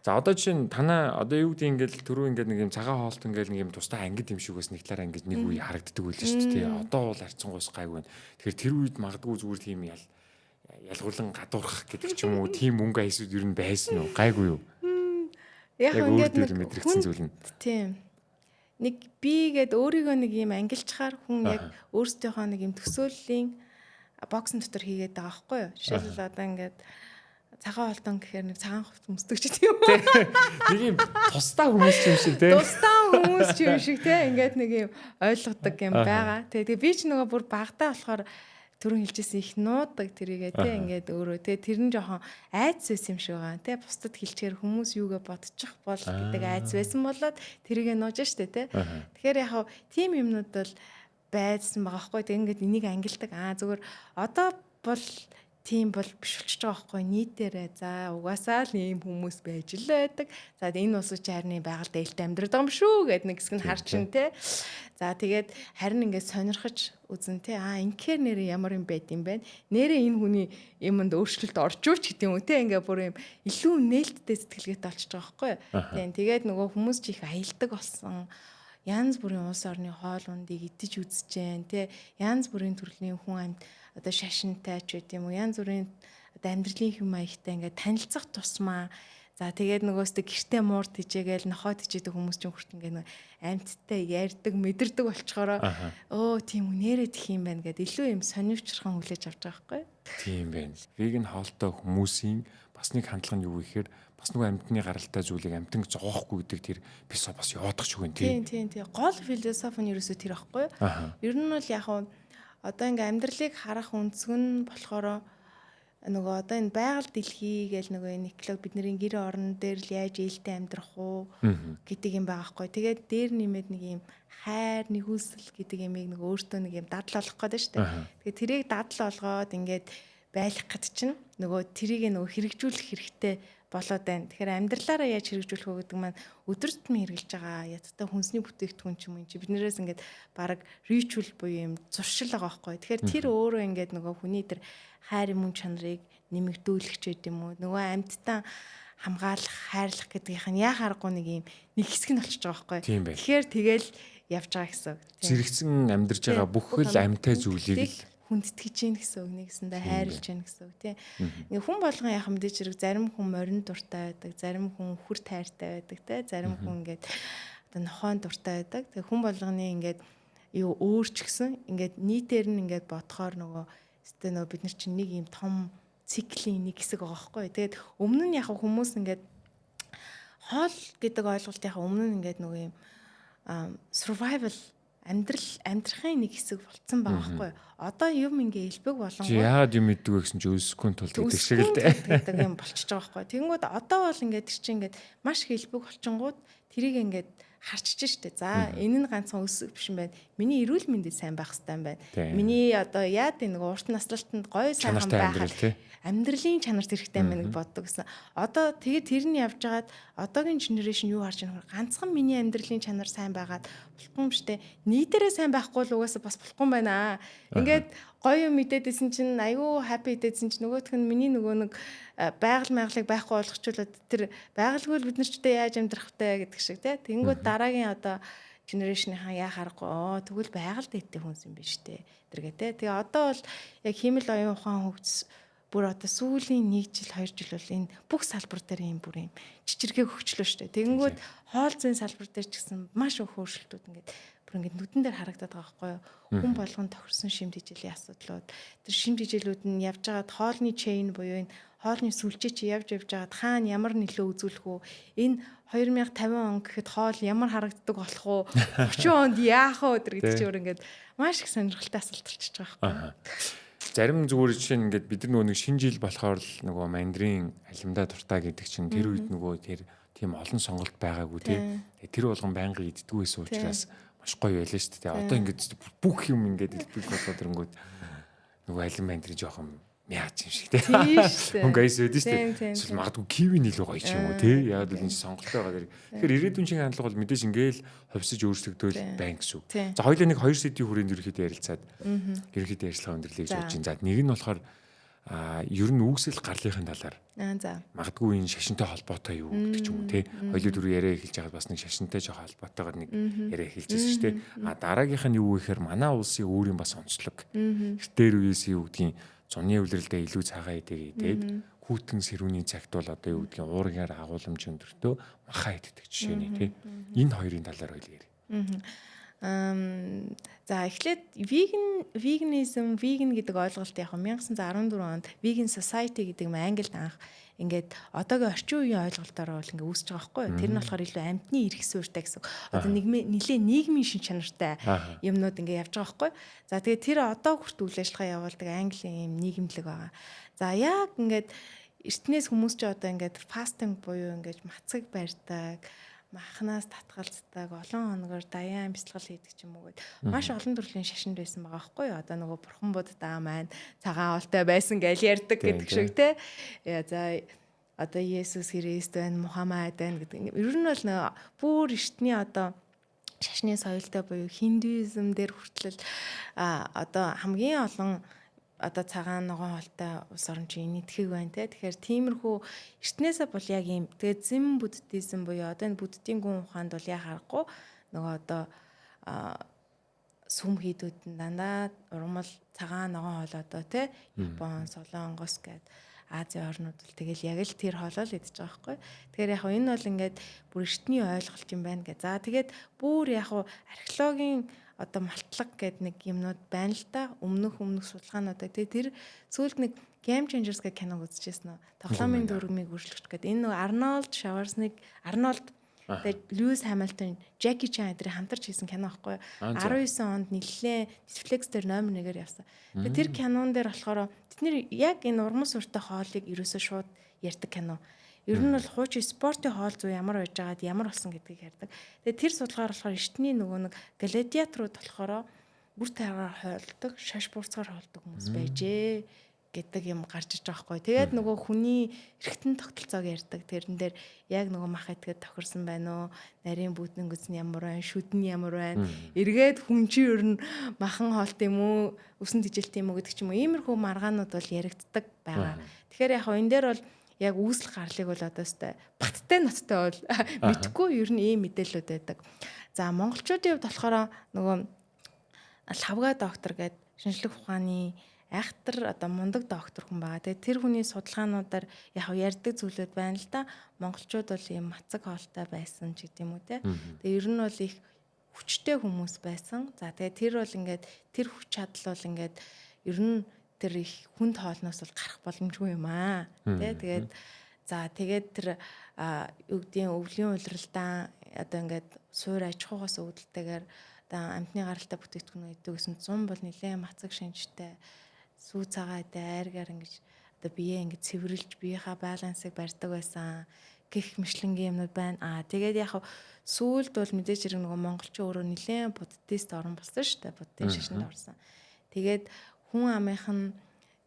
За одоо жишээ нь танаа одоо юу гэдэг ингээл түрүү ингээд нэг юм цагаан хоолт ингээл нэг юм тусдаа ангид юм шиг бас нэг талаараа ингээд нэг үе харагддаг байлаа шүү дээ. Одоо бол харьцангуйс гайгүй байна. Тэгэхээр тэр үед магадгүй зүгээр тийм ялгуулан гадуурхах гэдэг ч юм уу тийм мөнгө айсууд ер нь байсан уу? Гайгүй юу? Яг ингээд нэг мэдрэгдсэн зүйл нь. Тийм. Нэг бигээд өөрийгөө нэг юм ангилчаар хүн яг өөрсдийнхөө нэг юм төсөөллийн боксын дотор хийгээд байгаа байхгүй юу? Жишээлбэл одоо ингээд цагаан холтон гэхээр нэг цагаан хувц өмсдөг ч тийм үү? Нэг юм тусдаа хүмүүс ч юм шиг тий. Тусдаа хүмүүс ч юм шиг тий. Ингээд нэг юм ойлгодог юм байгаа. Тэгээ би ч нөгөө бүр багтаа болохоор түрүүн хэлжсэн их нуудаг тэрийгээ тий ингээд өөрөө тий тэр нь жоохон айц байсан юм шиг байгаа тий бусдад хэлчихээр хүмүүс юугээ бодчих бол гэдэг айц байсан болоод тэрийгээ нууж штэ тий тэгэхээр яг тийм юмнууд бол байдсан байгаа хгүй тий ингээд энийг ангилдаг зүгээр одоо бол тийм бол биш болчихж байгаа хгүй нийтээрээ за угаасаа л ийм хүмүүс байж л байдаг. За энэ улс чарны байгальд ээлтэй амьдраад байгаа юм шүү гэд нэг хэсэг нь харчин те. За тэгээд харин ингээд сонирхож үзэн те инхээр нэрээ ямар юм байд юм бэ? Нэрээ энэ хүний юмд өөрчлөлт орж ууч гэдэг юм уу те ингээд бүр юм илүү нээлттэй сэтгэлгээтэй болчихж байгаа хгүй. Тэгээд нөгөө хүмүүс ч их аялдаг болсон. Янз бүрийн улс орны хоол ундыг идэж үзэж जैन те. Янз бүрийн төрлийн хүн амьд одоо шашинтай ч гэдэм үү янз бүрийн одоо амьдралын хэм маягтай ингээд танилцах тусмаа за тэгээд нөгөөсдөө гэртээ муурд тижээгээл нохоо тижээдэг хүмүүс ч хүрт ингээд нэг амьттай ярьдаг мэдэрдэг болчхороо тийм үнээрээ тэх юм байна гэд илүү юм сонирвчрхан хүлээж авч байгаа байхгүй тийм байна. Веган хоолтой хүмүүсийн бас нэг хандлага нь юу гэхээр бас нөгөө амьтны гаралтай зүйлийг амьтан зовоохгүй гэдэг тэр бис бас яваадах ч үгүй тийм гол философи нь ерөөсөө тэр байхгүй ер нь бол яг одоо ингээ амьдралыг харах өнцгөн нь болохоор нөгөө одоо энэ байгаль дэлхий гэж нөгөө энэ эколог бидний гэр орон дээр л яаж ээлтэй амьдрах уу гэдэг юм байгаа хгүй. Тэгээд дээр нэмээд нэг юм хайр, нэгүсэл гэдэг ямиг нэг өөртөө нэг юм дадал олох гэдэг шүү дээ. Тэгээд тэрийг дадал олгоод ингээд байлах гэд чинь нөгөө тэрийг нөгөө хэрэгжүүлэх хэрэгтэй болоод байна. Тэгэхээр амьдралаараа яаж хэрэгжүүлэх вэ гэдэг маань өдөр тутмын хэрэгжилж байгаа ядтай хүнсний бүтээгдэхүүн ч юм уу чи биднээс ингээд баг ричүүл буюу юм зуршил байгаа байхгүй. Тэгэхээр тэр өөрөө ингээд нөгөө хүний тэр хайр мөн чанарыг нэмэгдүүлэх ч гэдэм үү. Нөгөө амьдтан хамгаалах, хайрлах гэдгийнх нь яа харахгүй нэг юм нэг хэсэг нь болчихж байгаа байхгүй. Тэгэхээр тэгэл явж байгаа гэсэн. Зэрэгцэн амьдарч байгаа бүх л амьтай зүйлийг л хүндэтгэж гин гэсэн үг нэгэсэндээ хайрлж гин гэсэн үг тий. Ингээ хүн болгон яхаа мэдээж хэрэг зарим хүн морин дуртай байдаг, зарим хүн үхэр тайртай байдаг тий. Зарим хүн ингээд одоо нохоон дуртай байдаг. Тэгээ хүн болгоны ингээд юу өөрч гисэн ингээд нийтээр нь ингээд бодохоор нөгөө өстэй нөгөө бид нар чинь нэг юм том циклийн нэг хэсэг байгаа байхгүй. Тэгээд өмнө нь яхаа хүмүүс ингээд хоол гэдэг ойлголт яхаа өмнө нь ингээд нөгөө юм survival амьдрахын нэг хэсэг болцсон байгаа байхгүй. Одоо юм ингээ элбэг болонгоо. Яагаад юм мэддэг вэ гэсэн чи өсөхгүй тул гэдэг шиг л дээ. Гэдэг юм болчихж байгаа байхгүй. Тэнгүүд одоо бол ингээд тэр чинь ингээд маш их элбэг болчингууд тэрийг ингээд харчиж штэ. За энэ нь ганцхан өсөх биш юм байна. Миний эрүүл мэндэд сайн байх хэрэгтэй юм байна. Миний одоо яад нэг урт наслалтанд гоё сайхан байх амьдралын чанарт хэрэгтэй байна гэж боддог гэсэн. Одоо тэгээд тэр нь явж байгаад одоогийн генерашн юу харж байгаа вэ? Ганцхан миний амьдралын чанар сайн байгаад болохгүй юм штэ. Нийтээрээ сайн байхгүй л угаасаа бас болохгүй юм байна. Ингээд гоё юм мэдээдсэн чинь аюу happy идээдсэн чинь нөгөөх нь миний нөгөө нэг байгаль маяглыг байхгүй болгочихвол тэр байгальгүй бид нар ч үдэ яаж амьдрах вэ гэдэг шиг тий. Тэнгүүд дараагийн одоо генерашныхаа яа харахгүй тэгвэл байгальд иттэй хүнс юм биш үү тэргээ тий. Тэгээ одоо бол яг химэл оюун ухаан хөгжс бүр одоо сүүлийн 1 жил 2 жил бол энэ бүх салбар дээр юм бүр юм чичиргээ хөгжлөө шүү дээ. Тэгэнгүүт хоол зүйн салбар дээр ч гэсэн маш их өөрчлөлтүүд ингээд нүдэн дээр харагдаад байгаа байхгүй юу? Хүн болгон тохирсон шимт хичээлийн асуудлууд. Тэр шимт хичээлүүд нь явж байгаад хоолны чейн буюу энэ хоолны сүлжээ чи явж байгаад хаана ямар нөлөө үзүүлэх үү? Энэ 2050 он гэхэд хоол ямар харагддаг болох уу? 30 онд яах вэ гэдэг чинь өөр ингээд маш их сонирхолтой асуулт болчихж байгаа байхгүй юу? Зарим зүгээр жишээ нь ингээд бид нар нөгөө нэг шинэ жил болохоор л нөгөө мандрин алимдаа дуртай гэдэг чинь тэр үед нөгөө тэр тийм олон сонголт байгаагүй тий. Тэр болгон байнгын иддэг байсан учраас маш гоё байлаа шүү дээ. Одоо ингээд бүх юм ингээд илбэг болоод ирэнгүүт нөгөө алим мандрин жоохон мяач юм шиг тий. Хөнгөйс үүдэн шүү дээ. Эсвэл магадгүй кивин илүү гоё ч юм уу тий. Яг л энэ сонголт байгаа. Тэгэхээр ирээдүйн чинь хандлага бол мэдээж ингээл ховсож өөрчлөгдөөл байна гэсэн үг. За хоёулаа нэг 2 сэдвийн хүрээнд ерөөхдөө ярилцаад ерөөхдөө ярьцлага өндөрлөе гэж бодож байна. За нэг нь болохоор ер нь үүсэл гарлынхын талаар. За. Магадгүй энэ шашинтай холбоотой юу гэдэг ч юм уу тий. Хоёул дөрөв яриа эхэлж байгаад бас нэг шашинтай жоо холбоотойгоор нэг яриа эхэлжсэн шүү дээ. Дараагийнх нь юу гэхээр манай улсын өөрийн бас онцлог. Тэр үеэс юу гэдгийг зуны үлрэлдээ илүү цагаан идээг идээд хүүтэн сэрүүний цагт бол одоо юу гэдгийг уургаар агуулмж өндөртөө махаа иддэг жишээ нь тий. Энэ хоёрын талаар хоёул ярив. За эхлээд veganism гэдэг ойлголт яг 1914 онд Vegan Society гэдэг Англид анх ингээд одоогийн орчин үеийн ойлголтоор бол ингээд үүсэж байгаа байхгүй юу. Тэр нь болохоор илүү амьтны эрх суурьтай гэсэн. Одоо нэлээ нийгмийн шин чанартай юмнууд ингээд явж байгаа байхгүй юу. За тэгээд тэр одоо хүрт үйл ажиллагаа явуулдаг Английн юм нийгэмлэг байгаа. За яг ингээд эртнээс хүмүүс ч одоо ингээд фастинг буюу ингээд мацаг барьдаг, махнаас татгалздаг, олон хоногор даяан бясалгал хийдэг ч юм уу гэд маш олон төрлийн шашинд байсан байгаа байхгүй юу. Одоо нөгөө бурхан буддаа маань цагаан уалтай байсан гэж ярьдаг гэдэг шиг те. За одоо Есүс Христ байна, Мухаммад байна гэдэг. Ер нь бол нөгөө бүр эртний одоо шашны соёлтой буюу хиндуизм дээр хүртэл одоо хамгийн олон одоо цагаан ногоон холтой улс орн чинь нийтгэх байна те. Тэгэхээр тиймэрхүү эртнээсээ бол яг юм. Тэгээд зэн буддизм буюу одоо энэ буддийн гүн ухаанд бол яг харахгүй нөгөө одоо сүм хийдүүд нь дандаа урмал цагаан ногоон хоол одоо те. Япон, Солонгос гээд Азийн орнууд бол тэгэл яг л тэр хоолоо л идэж байгаа байхгүй. Тэгэхээр яг энэ бол ингээд бүр эртний ойлголт юм байна гэ. За тэгээд бүр яг археологийн одоо малтлаг гэдэг нэг юмнууд байна л да. Өмнөх судалгаануудаа тэр сүүлд нэг Game Changers гэх киног үзчихсэн нөө. Тоглоомын дүрмийг үргэлжлүүлж гэдэг. Энэ нэг Арнольд Шварценеггер, тэгээд Льюис Хамилтон, Жаки Чан эдрийг хамтарч хийсэн кино байхгүй юу? 19 онд нэлээд Netflix дээр номер 1-ээр явсан. Тэгээд тэр кинон дээр болохоор тэдний яг энэ урман суурьтай хоолыг ерөөсөө шууд ярьдаг кино. Ер нь бол хуучин спортын хоол зүй ямар байж байгаад ямар болсон гэдгийг ярьдаг. Тэгээд тэр судалгаар болохоор эртний нөгөө нэг гладиаторууд болохоор бүр таагаар хоолдог, шаш буурцгаар хоолдог хүмүүс байжээ гэдэг юм гарч иж байгаа хгүй. Тэгээд нөгөө хүний эргэтэн тогтолцоог ярьдаг. Тэрэн дээр яг нөгөө мах итгэд тохирсон байна уу? Нарийн бүтэнгэс нь ямар байна? Шүд нь ямар байна? Эргээд хүн чи ер нь махан хоолт юм уу? Өсөн тижилт юм уу гэдэг ч юм уу. Иймэрхүү маргаанууд бол яригддаг байгаа. Тэгэхээр яг энэ дээр бол яг үүсэл гарлыг бол одоо өстэй баттай ноттой бол мэдхгүй ер нь ийм мэдээлэлүүд байдаг. За монголчуудын хувьд болохоор нөгөө лавга доктор гэдэг шинжлэх ухааны айхтар одоо мундаг доктор хүн байгаа. Тэгээ тэр хүний судалгаануудаар яг ярьдаг зүйлүүд байна л да. Монголчууд бол ийм мацаг хоолтой байсан ч гэдэм үү те. Тэгээ ер нь бол их хүчтэй хүмүүс байсан. За тэгээ тэр бол ингээд тэр хүч чадал бол ингээд ер нь тэр их хүнд хоолноос бол гарах боломжгүй юм аа. Тэгээд за тэгээд тэр юу гэдгийг өвлийн улиралдаа одоо ингээд суур аж ахуйгаас үүдэлтэйгээр одоо амтны гаралтай бүтээгдэхүүн идэх гэсэн 100 бол нэлээд мацаг шинжтэй сүү цагаатай айргаар ингэж одоо биеэ ингэж цэвэрлж биеийнхаа балансыг барьдаг байсан гэх мэтлэнгийн юмнууд байна. Тэгээд яг сүүлд бол мэдээж хэрэг нөгөө монголчин өөрөө нэлээд буддист орн болсон шүү дээ. Буддийн шашинд орсон. Тэгээд хүн амынх нь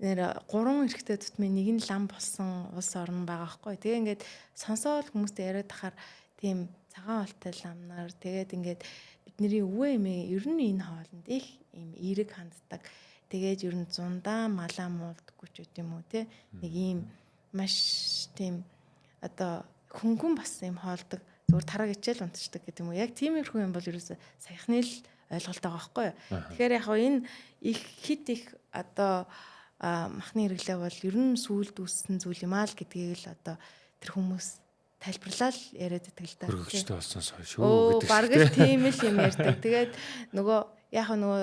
нэр 3 эрэгтэй тутмын нэг нь лам болсон улс орн байгаа байхгүй. Тэгээ ингээд сонсоод хүмүүстэй яриад тахаар тийм цагаан олтой ламнаар тэгээд ингээд бидний өвөө эмээ ер нь энэ хоолнд их юм эерэг ханддаг. Тэгээд ер нь зундаа малаа муулдаггүй ч гэдэм үү те. Нэг ийм маш тийм одоо хөнгөн бас юм хоолдог. Зүгээр тараг ичээл унтчихдаг гэдэг юм уу. Яг тиймэрхүү юм бол ерөөсө саяхны л ойлголт байгаа байхгүй юу. Тэгэхээр яг энэ их хит их одоо махны хэрэглээ бол ер нь сүүлд үүссэн зүйл юм аа л гэдгийг л одоо тэр хүмүүс тайлбарлал яриад байдаг л да. Хөргөгчтэй болсон шүү гэдэг. Бараг л тийм л юм ярьдаг. Тэгээд нөгөө яг нөгөө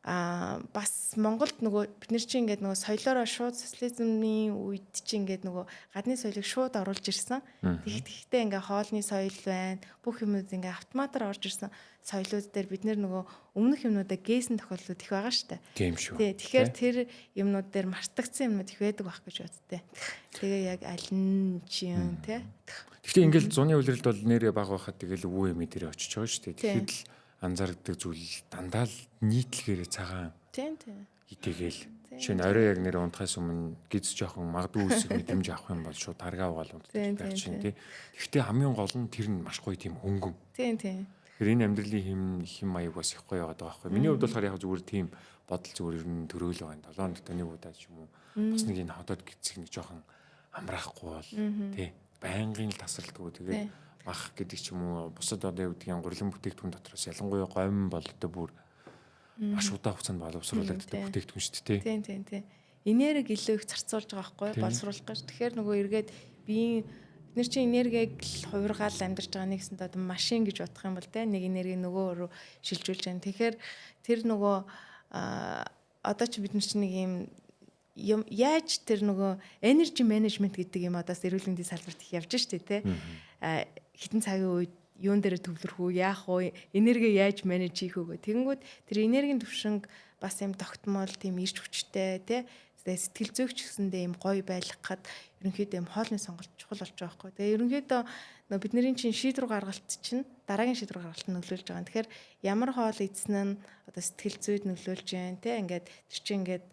бас Монголд нөгөө бид нар чинь ингээд нөгөө соёлоороо шууд социализмын үед чинь ингээд нөгөө гадны соёлыг шууд оруулж ирсэн. Тэгэхдээ ингээд хоолны соёл байна. Бүх юмуд ингээд автоматар орж ирсэн соёлууд дээр бид нөгөө өмнөх юмнуудаа гээсэн тохиолдлууд их байгаа шүү дээ. Тийм шүү. Тэгэхээр тэр юмнууд дээр мартагдсан юмнууд их байдаг байх гэж боддтой. Тэгээ яг аль нь чи юм те. Гэхдээ ингээд зуны үлрэлд бол нэрээ баг байхад тэгэл өвөө эмээ дээр очиж байгаа шүү дээ. Тэгэхэд л анзаардаг зүйл дандаа л нийтлэгээр цагаан. Тийм. Итэгээл. Жишээ нь орой яг нэр унтахаас өмнө гиз жоохон магадгүй үсэг мэдрэмж авах юм бол шууд таргаа угаал унтдаг байх чинь тий. Гэхдээ хамгийн гол нь тэр нь маш гоё тийм хөнгөн. Тийм. Тэр энэ амьдралын хэм маяг бас их гоё яваад байгаа байхгүй. Миний хувьд болохоор яг зүгээр тийм бодол зүгээр ер нь төрөөл байгаа. 7 хоногт нэг удаа ч юм уу. Бас нэг энэ хотод гизэх нэг жоохон амраахгүй бол тий. Байнгын л тасралтгүй тэгээд мах гэдэг ч юм уу бусад одоо юу гэдгийг гурилан бүтээгдэхүүн дотроос ялангуяа гомн бол одоо бүр маш удаан хугацаанд боловсруулагддаг бүтээгдэхүүн шүү дээ. Тийм. Энерги илүү их зарцуулж байгаа байхгүй боловсруулах гэж. Тэгэхээр нөгөө эргээд биеийн бид нар чинь энергийг л хувиргаал амьдарч байгаа нэгсэнд одоо машин гэж бодох юм бол те нэг энерги нөгөө рүү шилжүүлж байгаа. Тэгэхээр тэр нөгөө одоо чи бид нар чинь нэг юм яаж тэр нөгөө energy management гэдэг юм одоос эрүүл мэндийн салбарт их явж штэ те хитэн цагийн үед юун дээр төвлөрөх үү яах вэ энерги яаж менеж хийх үү тэгэнгүүт тэр энергийн төвшинг бас юм тогтмол тийм ирж хүчтэй те сэтгэл зүйч гэсэндээ юм гоё байх гад ерөнхийдөө юм хоолны сонголт чухал болж байгаа байхгүй. Тэгээ ерөнхийдөө нөө бидний чинь шийдвэр гаргалт чинь дараагийн шийдвэр гаргалт нөлөөлж байгаа. Тэгэхээр ямар хоол идсэн нь одоо сэтгэл зүйд нөлөөлж байна те ингээд тэр чинь ингээд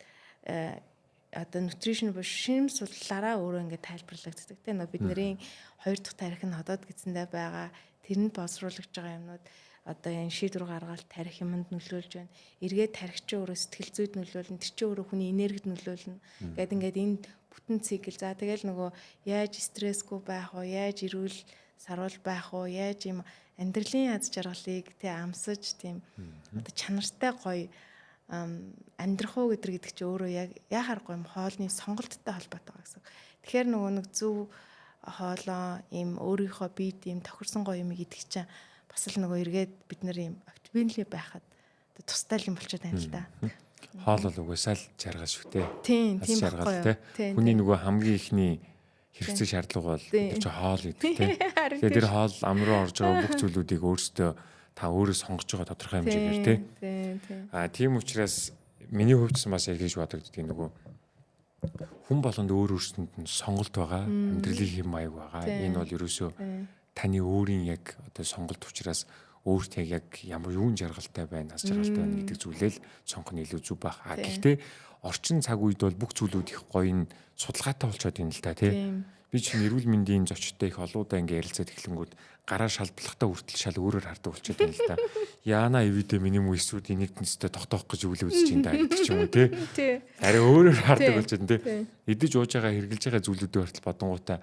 одоо nutrition буюу шим судлаараа өөрөө ингээд тайлбарлагддаг те нөө бидний 2 дахь тарих нь ходоод гидсэндээ байгаа тэрэнд боловсруулж байгаа юмнууд одоо энэ шийдвэр гаргалт тарих юмд нөлөөлж байна. Эргээд тарихч өөрөө сэтгэл зүйд нөлөөлнө, тэр чинь өөрөө хүний энергид нөлөөлнө. Ингээд энэ бүтэн цикл. За тэгэл нөгөө яаж стрессгүй байх вэ? Яаж эрүүл сарвал байх вэ? Яаж юм амьдралын аз жаргалыг тэ амсаж тийм одоо чанартай гоё амьдрах уу гэдэг чинь өөрөө яг яхааргүй юм хоолны сонголттой холбоотой байгаа гэсэн. Тэгэхээр нөгөө нэг зөв хоолоо им өөрийнхөө биед им тохирсон гоё юм идэх чинь бас л нөгөө эргээд бид нар юм оптимальли байхад тустай юм болчиход байна л да. Хоол бол угаасаа л жаргал шүү дээ. Тийм жаргал те. Хүний нөгөө хамгийн ихний хэрэгцээ шаардлага бол тэр чинь хоол идэх те. Тэгэхээр тэр хоол ам руу орж байгаа бүх зүйлүүдийг өөрсдөө та өөрөө сонгож байгаа тодорхой хэмжээгээр те. Тийм учраас миний хувьд ч бас яг гэж бодогддөг нөгөө хүн болгонд өөр өөрсөнд нь сонголт байгаа, амьдралын хэм маяг байгаа. Энэ бол ерөөсөө таны өөрийн яг одоо сонголт учраас өөрт яг ямар юун жаргалтай байна, аз жаргалтай байна гэдэг зүйлээ л сонгох нь илүү зүг байх. Гэхдээ орчин цаг үед бол бүх зүйлүүд их гоё судалгаатай болчиход байна л да тий. Би чинь эрүүл мэндийн зочдтой их олоудаа ингээ ярилцаад эхлэнгүүд гараа шалблахтаа хүртэл шал өөрөөр хардаг болчиход байна л да. Яана эвидэ миний мөсүүд энийг тэнцтэй тогтоох гэж үл үзэж байна да гэдэг ч юм уу тий. Арай өөрөөр хардаг болчиход тий. Идэж ууж байгаа хэрглэж байгаа зүйлүүдээ хүртэл бодонгуудаа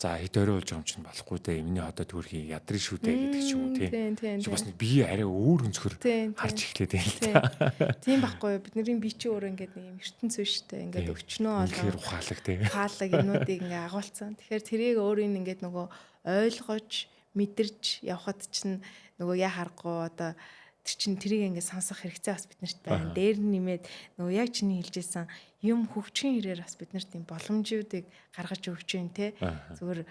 за хэд орой болж байгаа юм чинь болохгүй дээ. Миний одоо төрхий ядрын шүү дээ гэдэг ч юм уу тий. Бас нэг бие арай өөр өнцгөр харж эхлэв дээ л да. Тийм байхгүй юу? Бидний бие чи өөрөө ингээд нэг юм ертөнц шүү дээ. Ингээд өвчнөө олоо. Ухаалаг тий. Ухаалаг юмнуудыг ингээд агуулсан. Тэгэхээр тэрийг өөрийн ингээд нөгөө ойлгож мэдэрч явхад чинь нөгөө яа харахгүй одоо тэр чинь тэрийг ингээд сонсох хэрэгцээ бас биднэрт байна. Дээр нь нэмээд нөгөө яг чиний хэлжсэн юм хөгжихийн хэрээр бас биднэрт тийм боломжуудыг гаргаж өгч जैन те. Зүгээр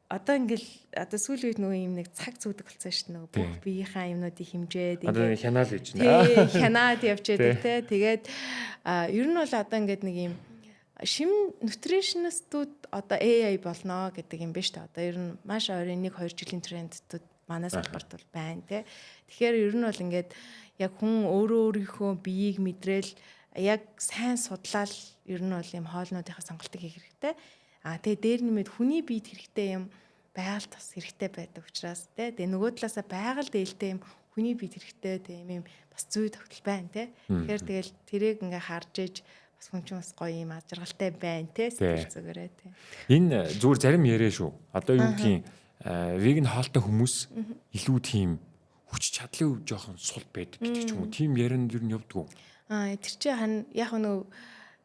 одоо ингээл одоо сүүлийн үед нөгөө юм нэг цаг зүүдэг болсон шүү дээ. Нөгөө бүх биеийнхаа юмнуудыг хэмжээд ингээд хянаад гэж байна. Хянаад явж байдаг те. Тэгээд ер нь бол одоо ингээд нэг юм шим нутришнистууд одоо AI болно гэдэг юм биш та. Одоо ер нь маш ойрын 1-2 жилийн трендүүд манай салбарт бол байна тий. Тэгэхээр ер нь бол ингээд яг хүн өөрийнхөө биеийг мэдрээл яг сайн судлаад ер нь бол юм хоолнуудынхаа сонголтыг хийх хэрэгтэй. Тэгээ дээр нэмээд хүний биед хэрэгтэй юм байгаль тас хэрэгтэй байдаг учраас тэгээ нөгөө талаасаа байгаль дээлтэй юм хүний биед хэрэгтэй тийм юм бас зүй тогтол байна тий. Тэгэхээр тэгэл тэрийг ингээ харж иж бас хүн чинь бас гоё юм ажиргалтай байна тий сэтгэл зүгээрээ тий. Энэ зүгээр зарим яриа шүү. Одоо юу гэдгийг веган хоолтой хүмүүс илүү тийм хүч чадлын жоохон сул байдаг гэдэг ч юм уу. Тийм ярианд юу явдггүй. Тэр чинь харин яг нөгөө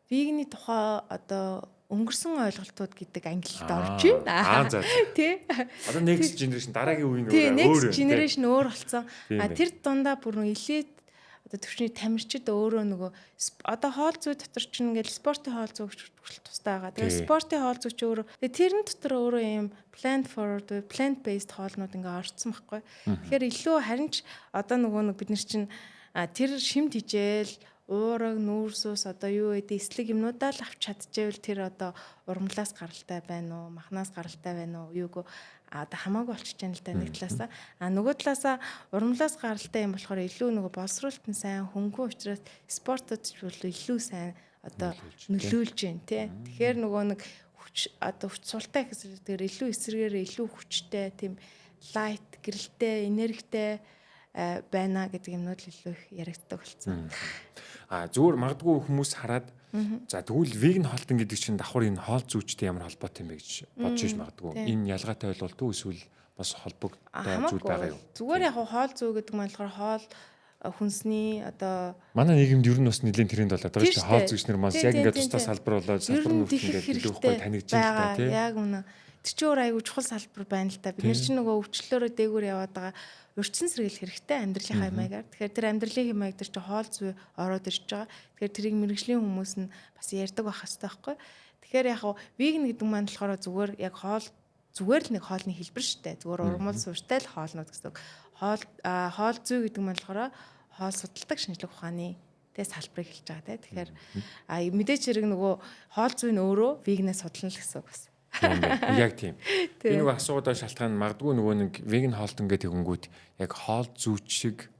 веганы тухай одоо өнгөрсөн ойлголтууд гэдэг ангилалд орж байна. Тий. Одоо next generation дараагийн үеийн өөр. Тий, next generation өөр болсон. Тэр дундаа бүр нэг элит одоо төвчний тамирчид өөрөө нөгөө одоо хоол зүй дотор ч ингээл спортын хоол зүй хүртэл тустай байгаа. Тэгээ спортын хоол зүй ч өөрөө тэрэн дотор өөрөө юм plant based хоолнууд ингээ орцсон байхгүй. Тэгэхээр илүү харин ч одоо нөгөө бид нар чинь тэр шимт хижээл уураг нүүрсус одоо юу гэдэг эслэг юмнуудаа л авч чадчихвэл тэр одоо ургамлаас гаралтай байна уу махнаас гаралтай байна уу юуг одоо хамаагүй болчихж байна л да нэг талаасаа нөгөө талаасаа ургамлаас гаралтай юм болохоор илүү нөгөө боловсруулалт нь сайн хөнгөн учраас спортод ч илүү сайн одоо нөлөөлж байна тий. Тэгэхээр нөгөө нэг хүч одоо хүч султай гэхээр илүү эсрэгээр илүү хүчтэй тийм лайт гэрэлтэй энергитэй байна гэдэг юмнууд л илүү их яригддаг болсон. Зүгээр магадгүй хүмүүс хараад за тэгвэл веган хоолтон гэдэг чинь давхар энэ хоол зүйчтэй ямар холбоотой юм бэ гэж бодож иж магадгүй. Энэ ялгаатай ойлголт уу эсвэл бас холбогдтой зүйл байгаа юу? Зүгээр яг хоол зүй гэдэг нь болохоор хоол хүнсний одоо манай нийгэмд ер нь бас нэлийн тренд болоод байгаа шүү. Хоол зүйчнэр маань яг ингээд тусдаа салбар болоод салбар нь ингээд илүүхгүй танигдж байна тий. Яг үнэ. Тэр чинь өөр айгүй чухал салбар байна л та. Бид нар чинь нөгөө өвчлөлөөрөө дээгүүр яваад байгаа урьдчилан сэргийлэх хэрэгтэй амьдралынхаа хэмээгээр. Тэгэхээр тэр амьдралын хэмээг дээр чинь хоол зүй ороод ирж байгаа. Тэгэхээр тэрийг мэрэгжлийн хүмүүс нь бас ярьдаг байх хэрэгтэй байхгүй. Тэгэхээр яг веган гэдэг маань болохоор зүгээр яг хоол зүгээр л нэг хоолны хэлбэр шүү дээ. Зүгээр урмал суурьтай л хоолнууд гэсэн. Хоол зүй гэдэг маань болохоор хоол судалдаг шинжлэх ухааны тэ салбарыг хэлж байгаа те. Тэгэхээр мэдээч хэрэг нөгөө хоол зүй нь өөрөө веганаас судална л гэсэн үг бас. Яг тийм. Энэ нэг асуудал шалтгаан магадгүй нөгөө нэг веган хоолтон гэдэг хөнгүүд яг хоол зүйч шиг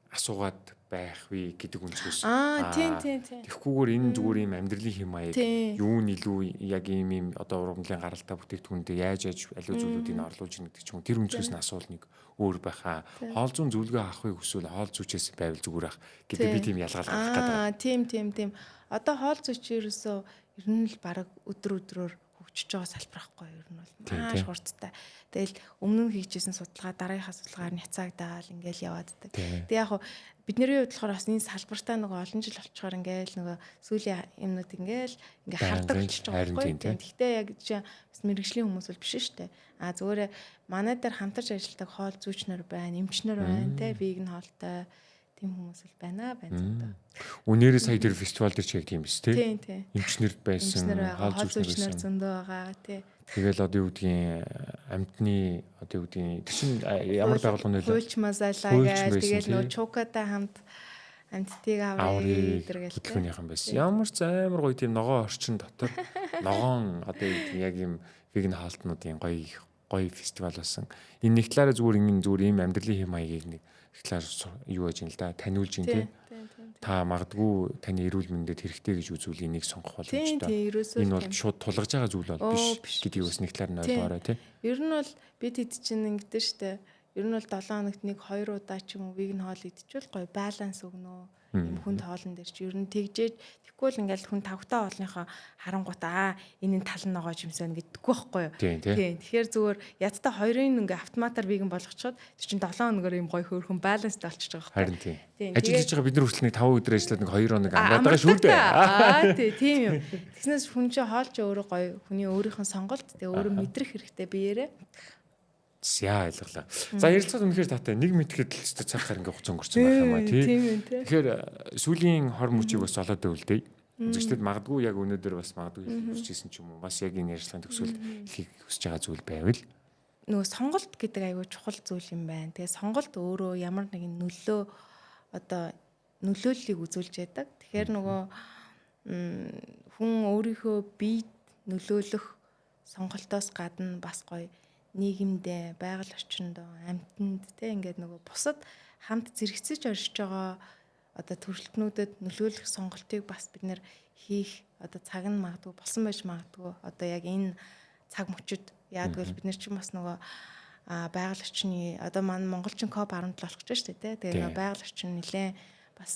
асуугаад байх вэ гэдэг үнцгээс. Тийм. Тэгэхгүйгээр энэ зүгээр юм амьдралын хэм маяг юу нь илүү яг ийм одоо ургамлын гаралтай бүтээгдэхүүндээ яаж аливаа зүйлүүдийг орлуулж ийн гэдэг ч юм тэр үнцгээс нь асуул нэг өөр байхаа. Хоол зүүн зөвлөгөө авахыг хүсвэл хоол зүйчээс байвал зүгээр ах гэдэг би тийм ялгаал гаргах гэдэг. Тийм. Одоо хоол зүйч ерөөсөө ер нь л баг өдрөөр хөгжиж байгаа салбар ахгүй ер нь бол маш хурдтай. Тэгэл өмнө нь хийжсэн судалгаа дараагийнхаа судалгаар няцаагдаад ингээл явааддаг. Тэг яг бид нарын хувьд болохоор бас энэ салбартаа нөгөө олон жил болчихоор ингээл нөгөө сүүлийн юмнууд ингээл ингээ хардаг болчихж байгаа байхгүй. Гэхдээ яг жишээ бас мэрэгжлийн хүмүүс бол биш шүү дээ. Зүгээр манай дээр хамтарч ажилладаг хоол зүйчнэр байна, эмчнэр байна, те веган хоолтой тийм хүмүүс л байна зөндөө. Үнээрээ сая дээр фестивал дээр ч яг тийм биз тий. Эмчнэр байсан, хоол зүйчнэр зөндөө байгаа тий. Тэгэл одоо юу гэдгийг амьтны одоо юу гэдгийг тэр чин ямар байгууллага нөлөө хуульч масалаа гэж тэгэл нөө чукатай хамт амьтдыг аврыг гэдэг хөтөлбөрийнхэн байсан. Ямар ч амар гоё тийм ногоон орчин дотор ногоон одоо юу гэдгийг яг юм веган хаалтнуудын гоё фестивал болсон. Энэ нэг талаараа зүгээр ийм амьдралын хэм маягийг нэг талаар юу яаж юм л да таниулж юм тий. Та магадгүй таны эрүүл мэндэд хэрэгтэй гэж үзүүл энийг сонгох боломжтой. Энэ бол шууд тулгаж байгаа зүйл бол биш гэдгийг бас нэг талаар нь ойлгоорой тий. Ер нь бол бид хэд чинь ингэдэж штэ. Ер нь бол 7 хоногт 1-2 удаа ч юм уу веган хоол идчихвэл гоё баланс өгнө. Юм хүнд хоолн дээр чи ер нь тэгжээж тэггүй л ингээл хүн тавхтаа хоолныхоо харангуутаа энэ тал нь ногоож юмсан гэдэггүй байхгүй юу. Тийм. Тэгэхээр зүгээр ядтай хоёрын ингээ автоматар веган болгочиход чинь 7 хоногоор юм гоё хөөрхөн баланстай болчихж байгаа байхгүй. Харин тийм. Ажиллаж байгаа бид нар хүртэл 5 өдөр ажиллаад 2 хоног амраад байгаа шүү дээ. Тийм юм. Тэгснээс хүн чинь хоол чи өөрөө гоё хүний өөрийнх нь сонголт тэгээ өөрөө мэдрэх хэрэгтэй биеэрээ. Яа ойлголоо. За ярилцаад үнэхээр таатай нэг мэтгэхэд л ч цаг гарангийн хугацаа өнгөрцөн байх юм аа тий. Тэгэхээр сүүлийн хор мөчийг бас олоод өвлдөө. Зөвчтөд магадгүй яг өнөөдөр бас магадгүй хүсчихсэн ч юм уу. Бас яг энэ ярилцлагын төгсгөл хийх хүсэж байгаа зүйл байвал нөгөө сонголт гэдэг аюу чухал зүйл юм байна. Тэгээ сонголт өөрөө ямар нэгэн нөлөө одоо нөлөөллийг үзүүлж яадаг. Тэгэхээр нөгөө хүн өөрийнхөө биед нөлөөлөх сонголтоос гадна бас гоё нийгэмдээ, байгаль орчинд, амьтанд те ингээд нөгөө бусад хамт зэрэгцэж оршиж байгаа одоо төрөлтнүүдэд нөлөөлөх сонголтыг бас бид нэр хийх одоо цаг нь магадгүй болсон байж магадгүй. Одоо яг энэ цаг мөчид яагвал бид нар чинь бас нөгөө байгаль орчны одоо маань монголчин COP17 болох гэж байна шүү дээ. Тэгээ нөгөө байгаль орчин нэлээд бас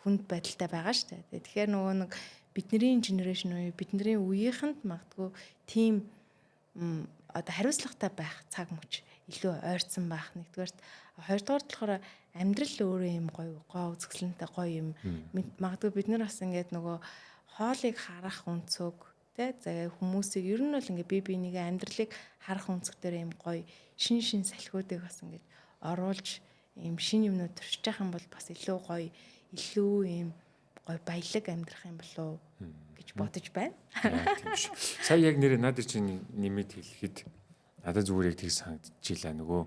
хүнд байдалтай байгаа шүү дээ. Тэгэхээр нөгөө нэг бидний генерашн уу бидний үеийнхэнд магадгүй тийм одоо хариуцлагатай байх цаг мөч илүү ойрцсон байх. Нэгдүгээрт хоёрдугаар болохоор амьдрал өөрөө юм гоё үзэсгэлэнтэй гоё юм. Магадгүй бид нар бас ингээд нөгөө хоолыг харах өнцөг тэгээ хүмүүсийг ер нь бол ингээ бие бинийгээ амьдралыг харах өнцгтэр юм гоё шин салхиудыг бас ингээ оруулж юм шин юмнууд төрчих жах юм бол бас илүү гоё илүү юм гоё баялаг амьдрах юм болов гэж бодож байна. Тийм шүү. Сая яг нэрээ надад чинь нэмэт хэлэхэд надад зүгээр яг тийг санагдчихлаа нөгөө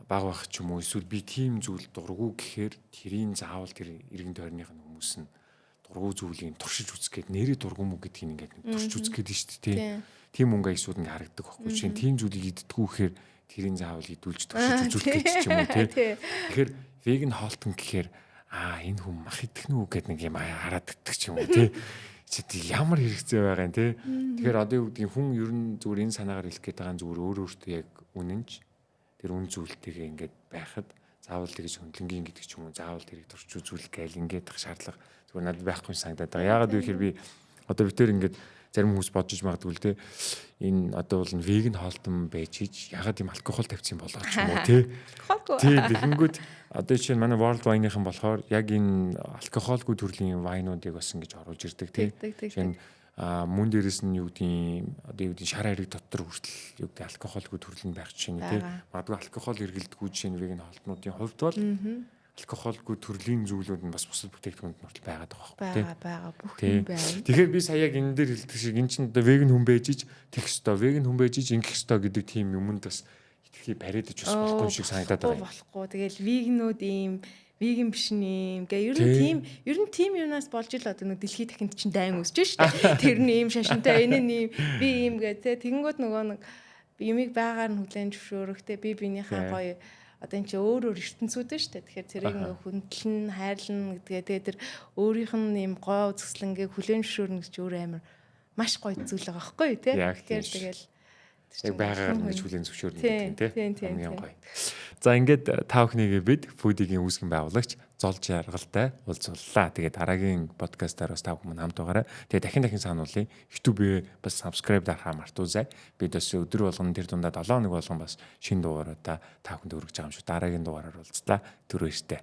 баг байх ч юм уу эсвэл би тийм зүйл дургу гэхээр тэрийн заавал тэр иргэн тойрных нь хүмүүс нь дургу зүйлийг туршиж үзэх гээд нэрээ дургу мүү гэдгийг ингээд туршиж үзэх гээд нь шүү дээ. Тийм мөнгө аясууд ингээд харагдаг байхгүй чинь тийм зүйлийг иддэггүй гэхээр тэрийн заавал идүүлж туршиж үзүүлэх гэж ч юм уу тий. Тэгэхээр веган хоолтон гэхээр энэ хүн мах идэх нү гэдэг нэг юм хараад идэх ч юм уу тий. Чи ямар хэрэгцээ байгаа юм тий. Тэгэхээр одоо юу гэдгийг хүн ер нь зүгээр энэ санаагаар хэлэх гээд байгаа зүгээр өөртөө яг үнэнч тэр үн зүйлтэйгээ ингээд байхад заавал тэгж хөндлөнгийн гэдэг ч юм уу заавал тэрийг турч үзүүлэх гээл ингээд их шаардлага зүгээр надад байхгүй санагдаад байгаа. Яагаад вэ гэхээр би одоо би тэр ингээд зарим хүмүүс бодож магадгүй л те энэ одоо бол веган хоолтон байж ич ягаад юм алкогол тавьчих юм болоо ч юм уу те. Тий тэгэнгүүт одоо чинь манай World Wine-ийнхэн болохоор яг энэ алкогolгүй төрлийн вайнуудыг бас ингэж оруулж ирдэг те. Жишээ нь мөн дээрэс нь юу гэдгийг одоо юу гэдгийг шар хариг дотор хүртэл юу гэдэг алкогolгүй төрлийн байх чинь те. Магадгүй алкогол эргэлдэггүй жишээ нь веган хоолтнуудын хувьд бол алкогolгүй төрлийн зүйлүүд нь бас бусад бүтээгдэхүүнд нөртөл байгаад байгаа байхгүй бүх юм байна. Тэгэхээр би сая яг энэ дээр хэлдэг шиг эн чинь одоо веган хүн байж ич тэгх ёстой, веган хүн байж ич ингэх ёстой гэдэг тийм юмд бас итгэхий бариадаж бас болохгүй шиг санагдаад байгаа. Болохгүй. Тэгэл веганууд ийм веган биш юм. Гэ ер нь тийм юмнаас болж ил одоо нэг дэлхийд дахинд чинь дайн үсэж шүү дээ. Тэр нь ийм шашинтай, энэ нь ийм би ийм гэ тэгэнгүүт нөгөө нэг юмыг байгаар нь хүлэн зөвшөөрөх те би биенийхээ гоё одоо энэ чи өөр ертөнцүүд нь шүү дээ. Тэгэхээр тэрийг ингээ хөндлөн, хайрлна гэдгээ тэгээ тэр өөрийнх нь юм гоо үзэсгэлэнгээ хүлэн зөвшөөрнө гэж өөр амар маш гоё зүйл байгаа байхгүй тий. Тэгэхээр тэгэл яг байгаар нь хүлэн зөвшөөрнө гэдэг тий. Хамгийн гоё. За ингээд та бүхнийгээ бид Foodie-гийн үүсгэн байгуулагч Зол Жаргалтай уулзлаа. Тэгээд дараагийн подкастаар бас та бүхэн хамт байгаарай. Тэгээд дахин сануулъя. YouTube-ээ бас subscribe дарахаа мартуузай. Бид бас өдөр болгон тэр дундаа 7 хоног болгон бас шинэ дугаараа та бүхэнд өргөж байгаа юм шүү. Дараагийн дугаараар уулзлаа. Түр баяртай.